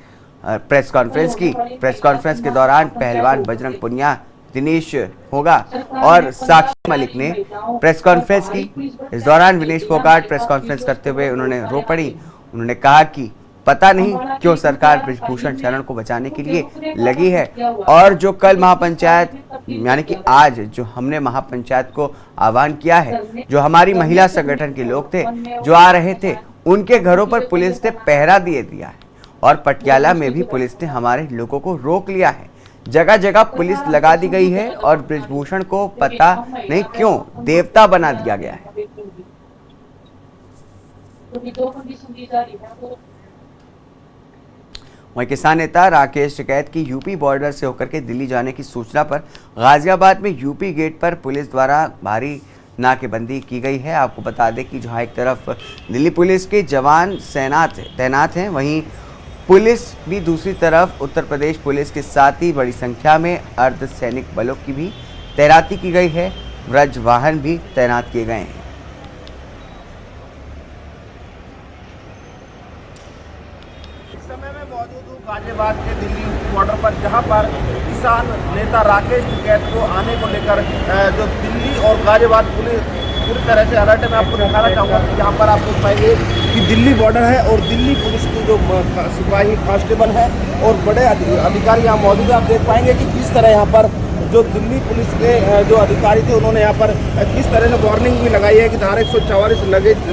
प्रेस कॉन्फ्रेंस की। प्रेस कॉन्फ्रेंस के दौरान पहलवान बजरंग पुनिया, दिनेश होगा और साक्षी मलिक ने प्रेस कॉन्फ्रेंस की। इस दौरान विनेश फोगाट प्रेस कॉन्फ्रेंस करते हुए उन्होंने रो पड़ी। उन्होंने कहा कि पता नहीं क्यों सरकार बृजभूषण शरण को बचाने के लिए लगी है और जो कल महापंचायत यानी कि आज जो हमने महापंचायत को आह्वान किया है, जो हमारी महिला संगठन के लोग थे जो आ रहे थे उनके घरों पर पुलिस ने पहरा दिया है और पटियाला में भी पुलिस ने हमारे लोगों को रोक लिया है। जगह जगह पुलिस लगा दी गई है और बृजभूषण को पता नहीं क्यों देवता बना दिया गया है। वहीं किसान नेता राकेश टिकैत की यूपी बॉर्डर से होकर के दिल्ली जाने की सूचना पर गाजियाबाद में यूपी गेट पर पुलिस द्वारा भारी नाकेबंदी की गई है। आपको बता दें कि जहां एक तरफ दिल्ली पुलिस के जवान तैनात हैं, वहीं पुलिस भी दूसरी तरफ उत्तर प्रदेश पुलिस के साथ ही बड़ी संख्या में अर्धसैनिक बलों की भी तैनाती की गई है। व्रज वाहन भी तैनात किए गए हैं। इस समय मैं मौजूद हूँ गाजियाबाद के दिल्ली बॉर्डर पर, जहाँ पर किसान नेता राकेश टिकैत को आने को लेकर जो दिल्ली और गाजियाबाद पुलिस पूरी तरह से अलर्ट है। मैं आपको दिखाना चाहूँगा कि यहाँ पर आप देख पाएंगे कि दिल्ली बॉर्डर है और दिल्ली पुलिस की जो सिपाही कांस्टेबल है और बड़े अधिकारी यहाँ मौजूद है। आप देख पाएंगे कि किस तरह यहाँ पर जो दिल्ली पुलिस के जो अधिकारी थे उन्होंने यहाँ पर किस तरह से वार्निंग भी लगाई है कि धारा 144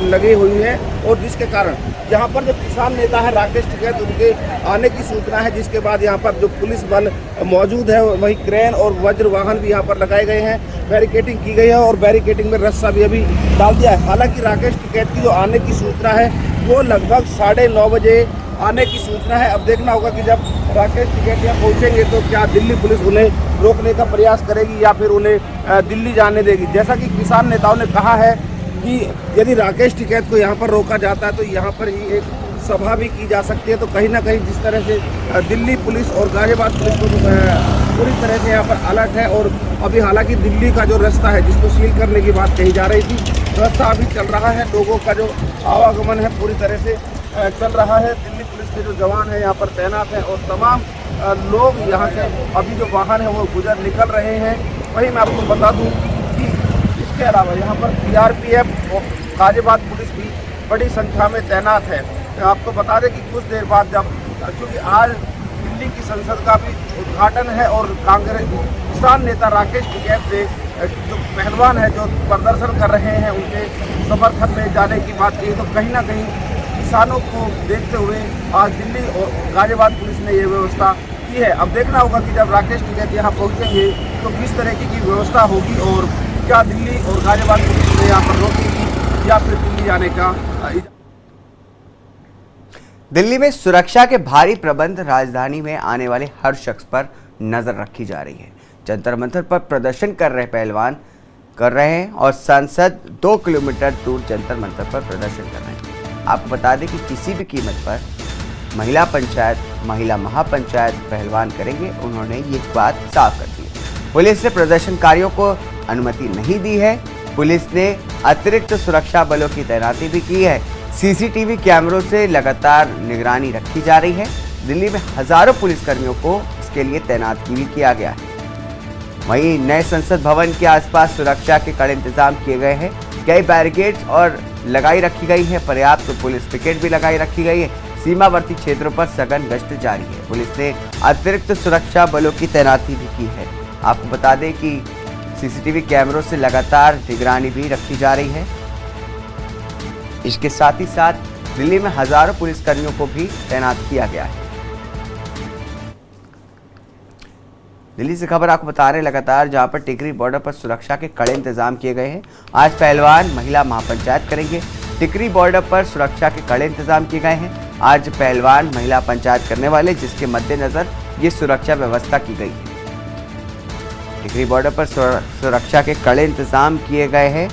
लगी हुई है और जिसके कारण यहाँ पर जो किसान नेता है राकेश टिकैत उनके आने की सूचना है, जिसके बाद यहाँ पर जो पुलिस बल मौजूद है वही क्रेन और वज्र वाहन भी यहाँ पर लगाए गए हैं। बैरिकेडिंग की गई है और बैरिकेडिंग में रस्सा भी अभी डाल दिया है। हालांकि राकेश टिकैत की जो आने की सूचना है वो लगभग 9:30 बजे आने की सूचना है। अब देखना होगा कि जब राकेश टिकैत यहाँ पहुँचेंगे तो क्या दिल्ली पुलिस उन्हें रोकने का प्रयास करेगी या फिर उन्हें दिल्ली जाने देगी। जैसा कि किसान नेताओं ने कहा है कि यदि राकेश टिकैत को यहाँ पर रोका जाता है तो यहाँ पर ही एक सभा भी की जा सकती है। तो कहीं ना कहीं जिस तरह से दिल्ली पुलिस और गाजियाबाद पुलिस को पूरी तरह से यहाँ पर अलर्ट है और अभी हालांकि दिल्ली का जो रास्ता है जिसको सील करने की बात कही जा रही थी, रास्ता अभी चल रहा है। लोगों का जो आवागमन है पूरी तरह से चल रहा है। दिल्ली पुलिस के जो जवान हैं यहाँ पर तैनात हैं और तमाम लोग यहाँ से अभी जो वाहन है वो गुजर निकल रहे हैं। वहीं मैं आपको बता दूं कि इसके अलावा यहाँ पर सीआरपीएफ और गाजियाबाद पुलिस भी बड़ी संख्या में तैनात है। आपको बता दें कि कुछ देर बाद जब, क्योंकि आज दिल्ली की संसद का भी उद्घाटन है और कांग्रेस किसान नेता राकेश टिकैत ने जो पहलवान है जो प्रदर्शन कर रहे हैं उनके समर्थन में जाने की बात की, तो कहीं ना कहीं किसानों को देखते हुए आज दिल्ली और गाजियाबाद पुलिस ने ये व्यवस्था की है। अब देखना होगा कि जब राकेश टिकैत यहाँ पहुँचेंगे तो किस तरह की व्यवस्था होगी और क्या दिल्ली और गाजियाबाद पुलिस ने यहाँ पर रोकेगी या फिर दिल्ली जाने का। दिल्ली में सुरक्षा के भारी प्रबंध, राजधानी में आने वाले हर शख्स पर नजर रखी जा रही है। जंतर मंतर पर प्रदर्शन कर रहे पहलवान कर रहे हैं और सांसद 2 किलोमीटर दूर जंतर मंतर पर प्रदर्शन कर रहे हैं। आपको बता दें कि किसी भी कीमत पर महिला पंचायत, महिला महापंचायत पहलवान करेंगे, उन्होंने ये बात साफ कर दी है। पुलिस ने प्रदर्शनकारियों को अनुमति नहीं दी है। पुलिस ने अतिरिक्त सुरक्षा बलों की तैनाती भी की है। सीसीटीवी कैमरों से लगातार निगरानी रखी जा रही है। दिल्ली में हजारों पुलिसकर्मियों को इसके लिए तैनात भी किया गया है। वहीं नए संसद भवन के आसपास सुरक्षा के कड़े इंतजाम किए गए हैं। कई बैरिकेड्स और लगाई रखी गई है। पर्याप्त पुलिस पिकेट भी लगाई रखी गई है। सीमावर्ती क्षेत्रों पर सघन गश्त जारी है। पुलिस ने अतिरिक्त सुरक्षा बलों की तैनाती भी की है। आपको बता दें कि सीसीटीवी कैमरों से लगातार निगरानी भी रखी जा रही है। इसके साथ ही साथ दिल्ली में हजारों पुलिसकर्मियों को भी तैनात किया गया है। दिल्ली से खबर आपको बता रहे हैं लगातार, जहां पर टिकरी बॉर्डर पर सुरक्षा के कड़े इंतजाम किए गए हैं। आज पहलवान महिला महापंचायत करेंगे। टिकरी बॉर्डर पर सुरक्षा के कड़े इंतजाम किए गए हैं। आज पहलवान महिला पंचायत करने वाले, जिसके मद्देनजर ये सुरक्षा व्यवस्था की गई है। टिकरी बॉर्डर पर सुरक्षा के कड़े इंतजाम किए गए हैं।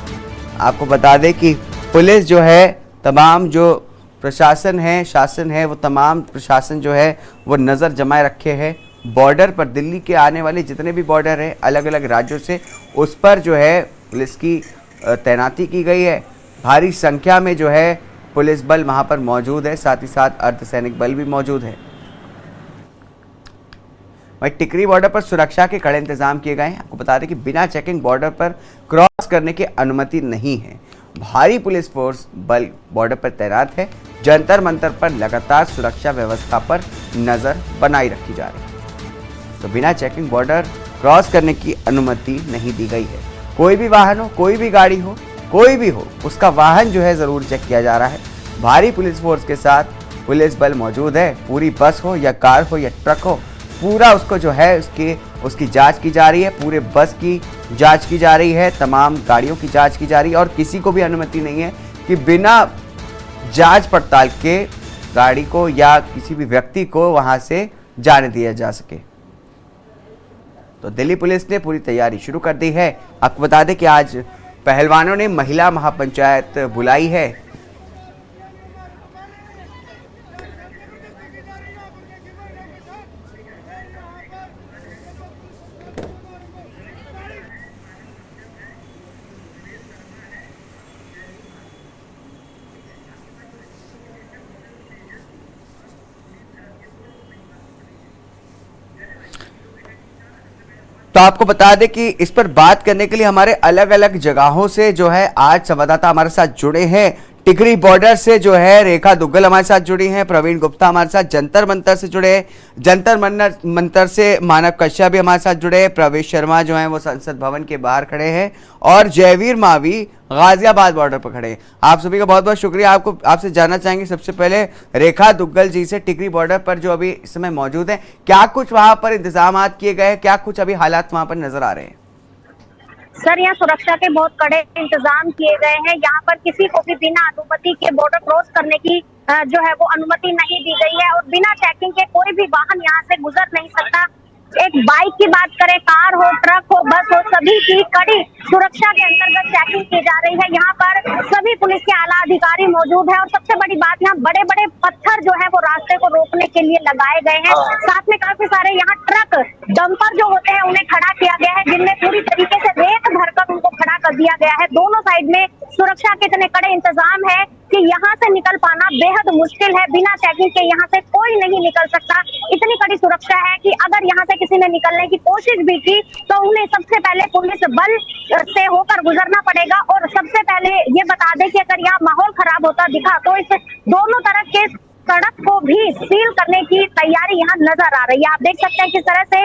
आपको बता दें कि पुलिस जो है, तमाम जो प्रशासन है, शासन है, वो तमाम प्रशासन जो है वो नज़र जमाए रखे हैं बॉर्डर पर। दिल्ली के आने वाले जितने भी बॉर्डर हैं अलग अलग राज्यों से, उस पर जो है पुलिस की तैनाती की गई है। भारी संख्या में जो है पुलिस बल वहाँ पर मौजूद है, साथ ही साथ अर्धसैनिक बल भी मौजूद है। वहीं टिकरी बॉर्डर पर सुरक्षा के कड़े इंतजाम किए गए हैं। आपको बता दें कि बिना चेकिंग बॉर्डर पर क्रॉस करने की अनुमति नहीं है। भारी पुलिस फोर्स बल बॉर्डर पर तैनात है। जंतर मंतर पर लगातार सुरक्षा व्यवस्था पर नजर बनाई रखी जा रही है। तो बिना चेकिंग बॉर्डर क्रॉस करने की अनुमति नहीं दी गई है। कोई भी वाहन हो, कोई भी गाड़ी हो, कोई भी हो, उसका वाहन जो है जरूर चेक किया जा रहा है। भारी पुलिस फोर्स के साथ पुलिस बल मौजूद है। पूरी बस हो या कार हो या ट्रक हो, पूरा उसको जो है उसकी जांच की जा रही है। पूरे बस की जांच की जा रही है, तमाम गाड़ियों की जांच की जा रही है और किसी को भी अनुमति नहीं है कि बिना जांच पड़ताल के गाड़ी को या किसी भी व्यक्ति को वहां से जाने दिया जा सके। तो दिल्ली पुलिस ने पूरी तैयारी शुरू कर दी है। आपको बता दें कि आज पहलवानों ने महिला महापंचायत बुलाई है। तो आपको बता दें कि इस पर बात करने के लिए हमारे अलग अलग जगहों से जो है आज संवाददाता हमारे साथ जुड़े हैं। टिकरी बॉर्डर से जो है रेखा दुग्गल हमारे साथ जुड़ी हैं, प्रवीण गुप्ता हमारे साथ जंतर मंतर से जुड़े हैं, जंतर मंतर से मानव कश्यप भी हमारे साथ जुड़े हैं, प्रवेश शर्मा जो हैं वो संसद भवन के बाहर खड़े हैं और जयवीर मावी गाजियाबाद बॉर्डर पर खड़े हैं। आप सभी का बहुत बहुत शुक्रिया। आपसे जानना चाहेंगे सबसे पहले रेखा दुग्गल जी से, टिकरी बॉर्डर पर जो अभी इस समय मौजूद है, क्या कुछ वहां पर इंतजाम किए गए हैं, क्या कुछ अभी हालात वहां पर नजर आ रहे हैं? सर, यहाँ सुरक्षा के बहुत कड़े इंतजाम किए गए हैं। यहाँ पर किसी को भी बिना अनुमति के बॉर्डर क्रॉस करने की जो है वो अनुमति नहीं दी गई है और बिना चेकिंग के कोई भी वाहन यहाँ से गुजर नहीं सकता। एक बाइक की बात करें, कार हो, ट्रक हो, बस हो, सभी की कड़ी सुरक्षा के अंतर्गत चेकिंग की जा रही है। यहाँ पर सभी पुलिस के आला अधिकारी मौजूद है और सबसे बड़ी बात, यहाँ बड़े बड़े पत्थर जो है वो रास्ते को रोकने के लिए लगाए गए हैं। साथ में काफी सारे यहाँ ट्रक, डंपर जो होते हैं उन्हें खड़ा किया गया है, जिनमें पूरी तरीके से रेत भरकर उनको खड़ा कर दिया गया है। दोनों साइड में सुरक्षा के इतने कड़े इंतजाम है कि यहाँ से निकल पाना बेहद मुश्किल है। बिना चेकिंग के यहाँ से कोई नहीं निकल सकता। इतनी कड़ी सुरक्षा है कि अगर यहाँ से किसी ने निकलने की कोशिश भी की तो उन्हें सबसे पहले पुलिस बल से होकर गुजरना पड़ेगा। और सबसे पहले ये बता दें कि अगर यहाँ माहौल खराब होता दिखा तो इस दोनों तरफ के सड़क को भी सील करने की तैयारी यहाँ नजर आ रही है। आप देख सकते हैं किस तरह से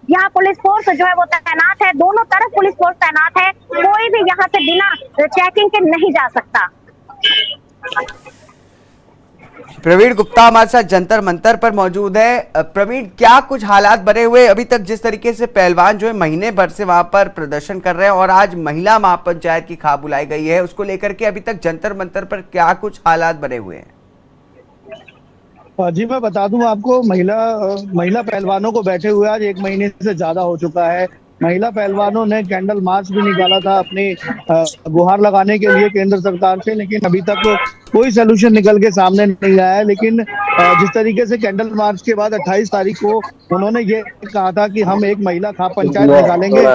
यहाँ पुलिस फोर्स जो है वो तैनात है, दोनों तरफ पुलिस फोर्स तैनात है। कोई भी यहाँ से बिना चेकिंग के नहीं जा सकता। प्रवीण गुप्ता हमारे साथ जंतर मंतर पर मौजूद है। प्रवीण, क्या कुछ हालात बने हुए अभी तक? जिस तरीके से पहलवान जो है महीने भर से वहां पर प्रदर्शन कर रहे हैं और आज महिला महापंचायत की खाब बुलाई गई है, उसको लेकर के अभी तक जंतर मंतर पर क्या कुछ हालात बने हुए हैं? जी मैं बता दूं आपको, महिला पहलवानों को बैठे हुए आज 1 महीने से ज्यादा हो चुका है। महिला पहलवानों ने कैंडल मार्च भी निकाला था अपनी गुहार लगाने के लिए केंद्र सरकार से, लेकिन अभी तक कोई सोल्यूशन निकल के सामने नहीं आया है। लेकिन जिस तरीके से कैंडल मार्च के बाद 28 तारीख को उन्होंने ये कहा था कि हम एक महिला खाप पंचायत निकालेंगे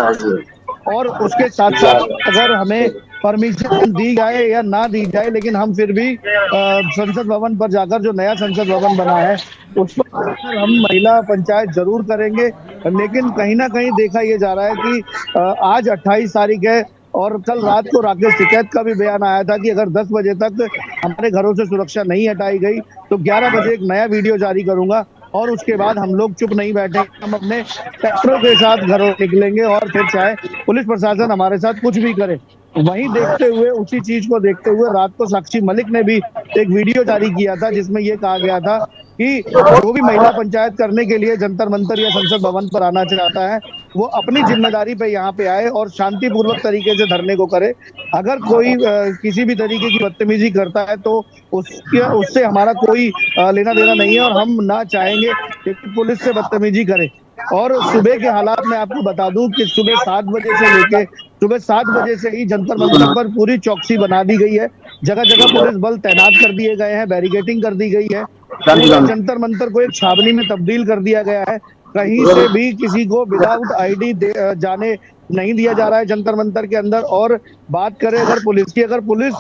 और उसके साथ साथ अगर हमें परमिशन दी जाए या ना दी जाए, लेकिन हम फिर भी संसद भवन पर जाकर, जो नया संसद भवन बना है उस पर हम महिला पंचायत जरूर करेंगे। लेकिन कहीं ना कहीं देखा ये जा रहा है कि आज 28 तारीख है और कल रात को राकेश टिकैत का भी बयान आया था कि अगर 10 बजे तक हमारे घरों से सुरक्षा नहीं हटाई गई तो 11 बजे एक नया वीडियो जारी करूंगा और उसके बाद हम लोग चुप नहीं बैठेंगे, हम अपने ट्रैक्टरों के साथ घरों निकलेंगे और फिर चाहे पुलिस प्रशासन हमारे साथ कुछ भी करे। वहीं देखते हुए, उसी चीज को देखते हुए रात को साक्षी मलिक ने भी एक वीडियो जारी किया था जिसमें ये कहा गया था कि जो भी महिला पंचायत करने के लिए जंतर मंतर या संसद भवन पर आना चाहता है वो अपनी जिम्मेदारी पे यहाँ पे आए और शांतिपूर्वक तरीके से धरने को करे। अगर कोई किसी भी तरीके की बदतमीजी करता है तो उससे हमारा कोई लेना देना नहीं है और हम ना चाहेंगे कि पुलिस से बदतमीजी करे। और सुबह के हालात में आपको बता दूं कि सुबह 7 बजे से लेके सुबह 7 बजे से ही जंतर मंतर पर पूरी चौकसी बना दी गई है। जगह जगह पुलिस बल तैनात कर दिए गए हैं, बैरिकेटिंग कर दी गई है, जंतर मंतर को एक छावनी में तब्दील कर दिया गया है। कहीं से भी किसी को विदाउट आईडी जाने नहीं दिया जा रहा है जंतर मंतर के अंदर। और बात करें अगर पुलिस की, अगर पुलिस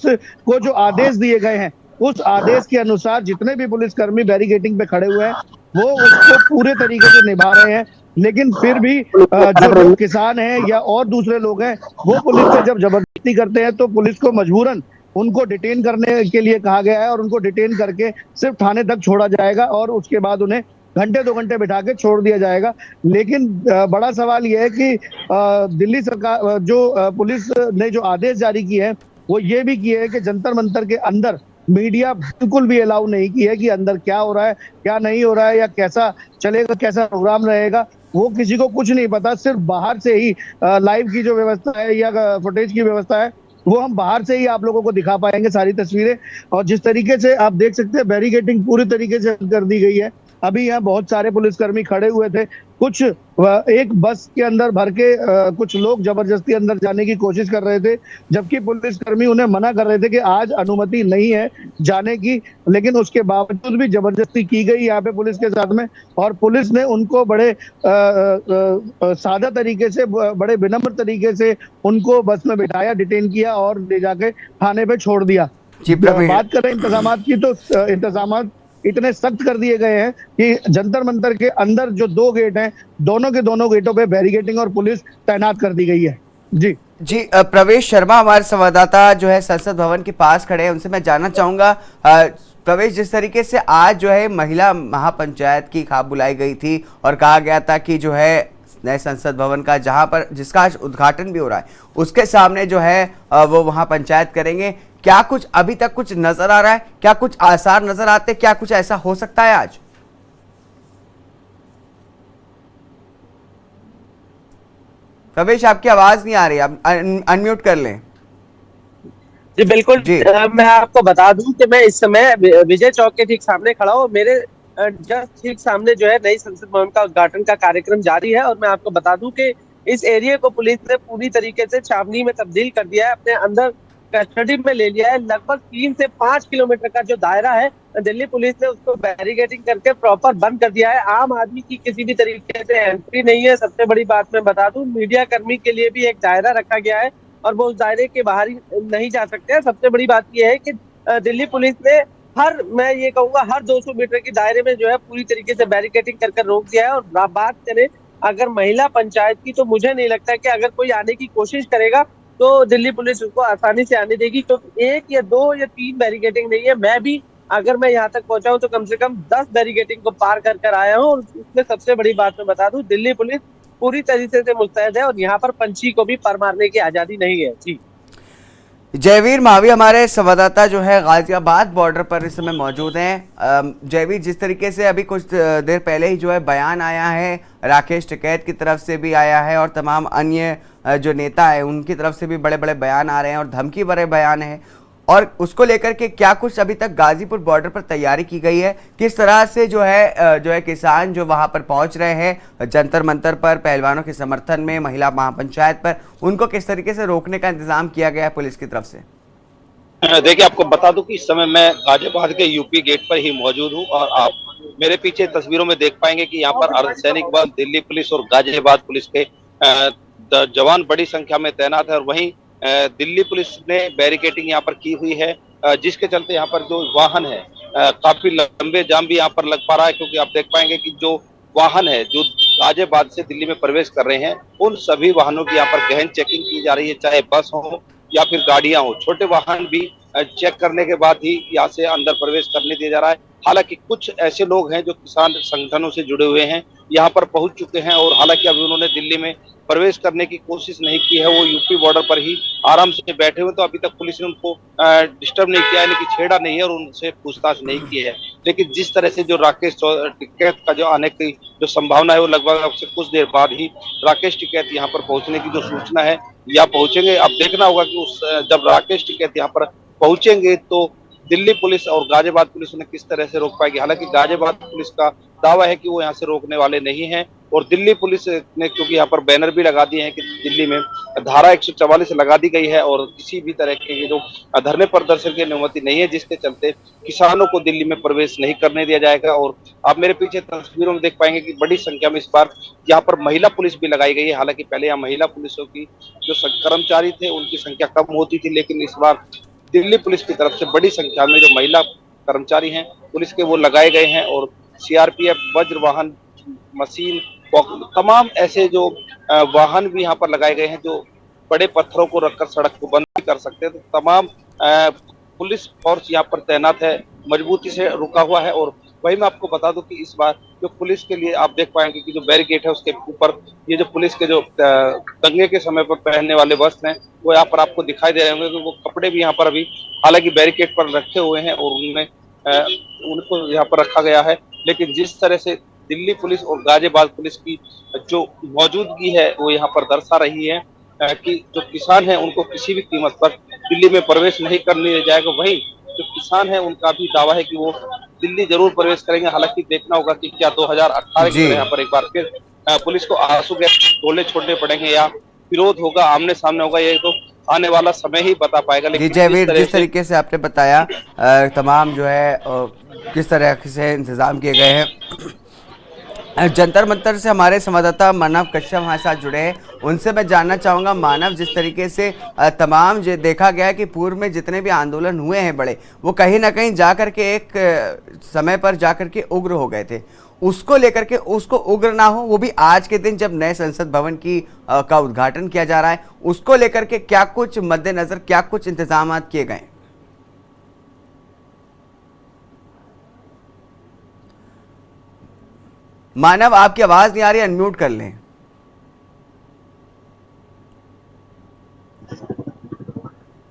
को जो आदेश दिए गए हैं उस आदेश के अनुसार जितने भी पुलिसकर्मी बैरिकेटिंग पे खड़े हुए हैं वो उसको पूरे तरीके से निभा रहे हैं। लेकिन फिर भी जो लोग किसान हैं या और दूसरे लोग हैं वो पुलिस से जब जबरदस्ती करते हैं तो पुलिस को मजबूरन उनको डिटेन करने के लिए कहा गया है और उनको डिटेन करके सिर्फ थाने तक छोड़ा जाएगा और उसके बाद उन्हें घंटे 2 घंटे बिठा के छोड़ दिया जाएगा। लेकिन बड़ा सवाल यह है कि दिल्ली सरकार, जो पुलिस ने जो आदेश जारी किए हैं वो ये भी किए हैं कि जंतर मंतर के अंदर मीडिया बिल्कुल भी अलाउ नहीं की है कि अंदर क्या हो रहा है, क्या नहीं हो रहा है या कैसा चलेगा, कैसा प्रोग्राम रहेगा, वो किसी को कुछ नहीं पता। सिर्फ बाहर से ही लाइव की जो व्यवस्था है या फुटेज की व्यवस्था है वो हम बाहर से ही आप लोगों को दिखा पाएंगे सारी तस्वीरें। और जिस तरीके से आप देख सकते हैं बैरिकेटिंग पूरी तरीके से कर दी गई है। अभी यहाँ बहुत सारे पुलिसकर्मी खड़े हुए थे, कुछ एक बस के अंदर भर के कुछ लोग जबरदस्ती अंदर जाने की कोशिश कर रहे थे, जबकि पुलिसकर्मी उन्हें मना कर रहे थे कि आज अनुमति नहीं है जाने की। लेकिन उसके बावजूद भी जबरदस्ती की गई यहाँ पे पुलिस के साथ में और पुलिस ने उनको बड़े सादा तरीके से, बड़े विनम्र तरीके से उनको बस में बिठाया, डिटेन किया और ले जाके थाने पे छोड़ दिया। बात करें इंतजामात की तो इंतजामात इतने सख्त कर दिए गए हैं कि जंतर मंतर के अंदर जो 2 गेट हैं दोनों के दोनों गेटों पे बैरिकेटिंग और पुलिस तैनात कर दी गई है। जी प्रवेश शर्मा हमारे संवाददाता जो है संसद भवन के पास खड़े हैं, उनसे मैं जानना चाहूंगा प्रवेश, जिस तरीके से आज जो है महिला महापंचायत की खाब बुलाई गई थी और कहा गया था कि जो है नए संसद भवन का जहां पर जिसका आज उद्घाटन भी हो रहा है उसके सामने जो है वो वहां पंचायत करेंगे, क्या कुछ अभी तक कुछ नजर आ रहा है, क्या कुछ आसार नजर आते, क्या कुछ ऐसा हो सकता है आज? प्रवेश आपकी आवाज नहीं आ रही, आप अनम्यूट कर लें। जी बिल्कुल जी। मैं आपको बता दूं कि मैं इस समय विजय चौक के ठीक सामने खड़ा हूं। मेरे जस्ट ठीक सामने जो है नई संसद भवन का उद्घाटन का कार्यक्रम जारी है और मैं आपको बता दूं कि इस एरिया को पुलिस ने पूरी तरीके से छावनी में तब्दील कर दिया है, अपने अंदर कस्टडी में ले लिया है। लगभग 3 से 5 किलोमीटर का जो दायरा है दिल्ली पुलिस ने उसको बैरिकेडिंग करके प्रॉपर बंद कर दिया है। आम आदमी की किसी भी तरीके से एंट्री नहीं है। सबसे बड़ी बात मैं बता दूं, मीडिया कर्मी के लिए भी एक दायरा रखा गया है और वो उस दायरे के बाहर ही नहीं जा सकते हैं। सबसे बड़ी बात यह है कि दिल्ली पुलिस ने मैं ये कहूंगा हर 200 मीटर के दायरे में जो है पूरी तरीके से बैरिकेटिंग कर रोक दिया है। और बात करें अगर महिला पंचायत की, तो मुझे नहीं लगता कि अगर कोई आने की कोशिश करेगा तो दिल्ली पुलिस उसको आसानी से आने देगी, क्योंकि 1 या 2 या 3 बैरिकेटिंग नहीं है। मैं भी अगर मैं यहाँ तक पहुंचा हूँ तो कम से कम 10 बैरिकेटिंग को पार कर आया हूँ। और उसमें सबसे बड़ी बात मैं बता दूं, दिल्ली पुलिस पूरी तरीके से मुस्तैद है और यहाँ पर पंछी को भी पर मारने की आजादी नहीं है। जी जयवीर मावी हमारे संवाददाता जो है गाजियाबाद बॉर्डर पर इस समय मौजूद हैं। जयवीर, जिस तरीके से अभी कुछ देर पहले ही जो है बयान आया है राकेश टिकैत की तरफ से भी आया है और तमाम अन्य जो नेता है उनकी तरफ से भी बड़े बड़े बयान आ रहे हैं और धमकी भरे बयान है, और उसको लेकर के क्या कुछ अभी तक गाजीपुर बॉर्डर पर तैयारी की गई है? किस तरह से जो है किसान जो वहां पर पहुंच रहे हैं जंतर मंतर पर पहलवानों के समर्थन में, महिला महापंचायत पर, उनको किस तरीके से रोकने का इंतजाम किया गया है पुलिस की तरफ से? देखिए, आपको बता दूं कि इस समय मैं गाजियाबाद के यूपी गेट पर ही मौजूद हूं और आप मेरे पीछे तस्वीरों में देख पाएंगे कि यहाँ पर अर्धसैनिक बल, दिल्ली पुलिस और गाजियाबाद पुलिस के जवान बड़ी संख्या में तैनात है। और वहीं दिल्ली पुलिस ने बैरिकेटिंग यहाँ पर की हुई है, जिसके चलते यहाँ पर जो वाहन है काफी लंबे जाम भी यहाँ पर लग पा रहा है, क्योंकि आप देख पाएंगे कि जो वाहन है जो गाजियाबाद से दिल्ली में प्रवेश कर रहे हैं उन सभी वाहनों की यहाँ पर गहन चेकिंग की जा रही है, चाहे बस हो या फिर गाड़ियां हो। छोटे वाहन भी चेक करने के बाद ही यहाँ से अंदर प्रवेश करने दिया जा रहा है। हालांकि कुछ ऐसे लोग हैं जो किसान संगठनों से जुड़े हुए हैं, यहाँ पर पहुंच चुके हैं और हालांकि अभी उन्होंने दिल्ली में प्रवेश करने की कोशिश नहीं की है, वो यूपी बॉर्डर पर ही आराम से बैठे हुए। तो अभी तक पुलिस ने उनको डिस्टर्ब नहीं किया, यानी कि छेड़ा नहीं है और उनसे पूछताछ नहीं की है। लेकिन जिस तरह से जो राकेश टिकैत का जो आने की जो संभावना है, वो लगभग अब से कुछ देर बाद ही राकेश टिकैत यहाँ पर पहुंचने की जो सूचना है या पहुंचेंगे। अब देखना होगा कि जब राकेश टिकैत यहाँ पर पहुंचेंगे तो दिल्ली पुलिस और गाजियाबाद पुलिस उन्हें किस तरह से रोक पाएगी। हालांकि गाजियाबाद पुलिस का दावा है कि वो यहाँ से रोकने वाले नहीं हैं और दिल्ली पुलिस ने क्योंकि यहाँ पर बैनर भी लगा दिए हैं कि दिल्ली में धारा 144 लगा दी गई है और किसी भी तरह के जो धरने प्रदर्शन की अनुमति नहीं है, जिसके चलते किसानों को दिल्ली में प्रवेश नहीं करने दिया जाएगा। और आप मेरे पीछे तस्वीरों में देख पाएंगे कि बड़ी संख्या में इस बार यहाँ पर महिला पुलिस भी लगाई गई है। हालांकि पहले यहाँ महिला पुलिसों की जो कर्मचारी थे उनकी संख्या कम होती थी, लेकिन इस बार दिल्ली पुलिस की तरफ से बड़ी संख्या में जो महिला कर्मचारी हैं पुलिस के वो लगाए गए हैं और सीआरपीएफ, वज्र वाहन, मशीन, तमाम ऐसे जो वाहन भी यहाँ पर लगाए गए हैं जो बड़े पत्थरों को रखकर सड़क को बंद कर सकते हैं। तो तमाम पुलिस फोर्स यहाँ पर तैनात है, मजबूती से रुका हुआ है। और वही मैं आपको बता दूं कि इस बार जो पुलिस के लिए आप देख पाएंगे कि जो बैरिकेड है उसके ऊपर ये जो पुलिस के जो दंगे के समय पर पहनने वाले वस्त्र हैं वो यहाँ पर आपको दिखाई दे रहे होंगे। तो वो कपड़े भी यहाँ पर अभी हालांकि बैरिकेड पर रखे हुए हैं और उनमें उनको यहाँ पर रखा गया है। लेकिन जिस तरह से दिल्ली पुलिस और गाजियाबाद पुलिस की जो मौजूदगी है वो यहाँ पर दर्शा रही है कि जो किसान है उनको किसी भी कीमत पर दिल्ली में प्रवेश नहीं करने दिया जाएगा। वहीं जो किसान है उनका भी दावा है कि वो दिल्ली जरूर प्रवेश करेंगे। हालांकि देखना होगा कि क्या 2018 की यहाँ पर एक बार फिर पुलिस को आंसू गैस गोले छोड़ने पड़ेंगे या विरोध होगा, आमने सामने होगा, ये तो आने वाला समय ही बता पाएगा। लेकिन जयवीर, जिस तरीके से आपने बताया तमाम जो है किस तरह से इंतजाम किए गए हैं, जंतर मंतर से हमारे संवाददाता मानव कश्यप हमारे साथ जुड़े हैं, उनसे मैं जानना चाहूँगा। मानव, जिस तरीके से तमाम जो देखा गया है कि पूर्व में जितने भी आंदोलन हुए हैं बड़े, वो कहीं ना कहीं जाकर के एक समय पर जाकर के उग्र हो गए थे, उसको लेकर के उसको उग्र ना हो, वो भी आज के दिन जब नए संसद भवन का उद्घाटन किया जा रहा है, उसको लेकर के क्या कुछ मद्देनजर, क्या कुछ इंतजाम किए गए? मानव, आपकी आवाज नहीं आ रही, अनम्यूट कर लें।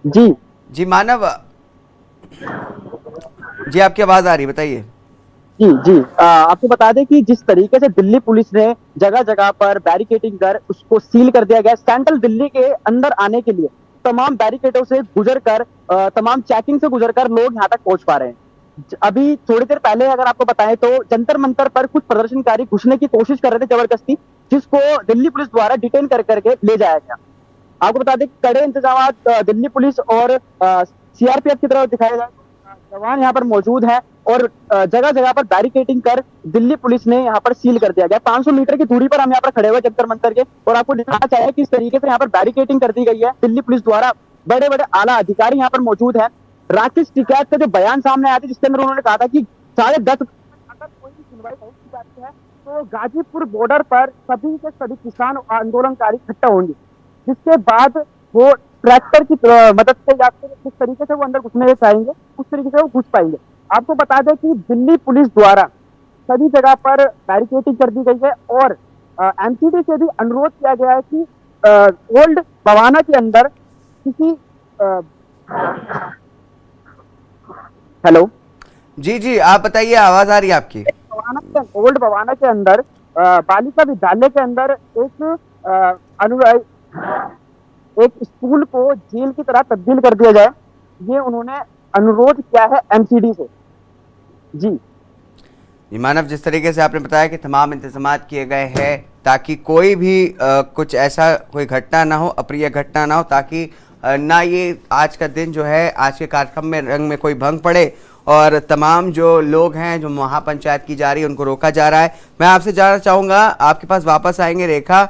जी मानव जी, आपकी आवाज आ रही, बताइए। जी आपको बता दें कि जिस तरीके से दिल्ली पुलिस ने जगह जगह पर बैरिकेडिंग कर उसको सील कर दिया गया। सेंट्रल दिल्ली के अंदर आने के लिए तमाम बैरिकेडों से गुजरकर, तमाम चेकिंग से गुजरकर लोग यहाँ तक पहुंच पा रहे हैं। अभी थोड़ी देर पहले अगर आपको बताएं तो जंतर मंतर पर कुछ प्रदर्शनकारी घुसने की कोशिश कर रहे थे जबरदस्ती, जिसको दिल्ली पुलिस द्वारा डिटेन कर करके ले जाया गया। आपको बता दें कड़े इंतजाम दिल्ली पुलिस और सीआरपीएफ की तरफ दिखाए गए। जवान यहाँ पर मौजूद है और जगह जगह पर बैरिकेडिंग कर दिल्ली पुलिस ने यहाँ पर सील कर दिया गया। 500 मीटर की दूरी पर हम यहाँ पर खड़े हुए जंतर मंतर के और आपको दिखाना चाहिए किस तरीके से यहाँ पर बैरिकेडिंग कर दी गई है दिल्ली पुलिस द्वारा। बड़े बड़े आला अधिकारी यहाँ पर मौजूद हैं राकेश टिकैत का जो बयान सामने आया था, जिसके अंदर उन्होंने कहा था कि 10:30 अगर कोई भी सुनवाई नहीं की जाती है तो गाजीपुर बॉर्डर पर सभी के सभी किसान आंदोलनकारी इकट्ठा होंगे, जिसके बाद वो ट्रैक्टर की मदद से या फिर जिस तरीके से वो अंदर घुसने चाहेंगे उस तरीके से वो घुस पाएंगे। आपको बता दें कि दिल्ली पुलिस द्वारा सभी जगह पर बैरिकेडिंग कर दी गई है और एमसीडी से भी अनुरोध किया गया है कि ओल्ड बवाना के अंदर किसी हेलो जी जी, आप बताइए, आवाज आ रही है आपकी। ओल्ड बवाना के अंदर बालिका विद्यालय के अंदर एक स्कूल को जेल की तरह तब्दील कर दिया जाए, ये उन्होंने अनुरोध किया है एमसीडी से। जी मानव, जिस तरीके से आपने बताया कि तमाम इंतजाम किए गए हैं ताकि कोई भी कुछ ऐसा कोई घटना ना हो, अप्रिय घटना ना हो, ताकि ना ये आज का दिन जो है, आज के कार्यक्रम में रंग में कोई भंग पड़े और तमाम जो लोग हैं जो महापंचायत की जा रही है उनको रोका जा रहा है। मैं आपसे जानना चाहूँगा, आपके पास वापस आएंगे रेखा,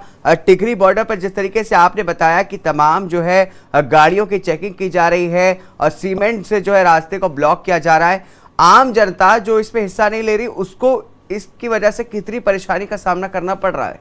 टिकरी बॉर्डर पर जिस तरीके से आपने बताया कि तमाम जो है गाड़ियों की चेकिंग की जा रही है और सीमेंट से जो है रास्ते को ब्लॉक किया जा रहा है, आम जनता जो इसमें हिस्सा नहीं ले रही उसको इसकी वजह से कितनी परेशानी का सामना करना पड़ रहा है?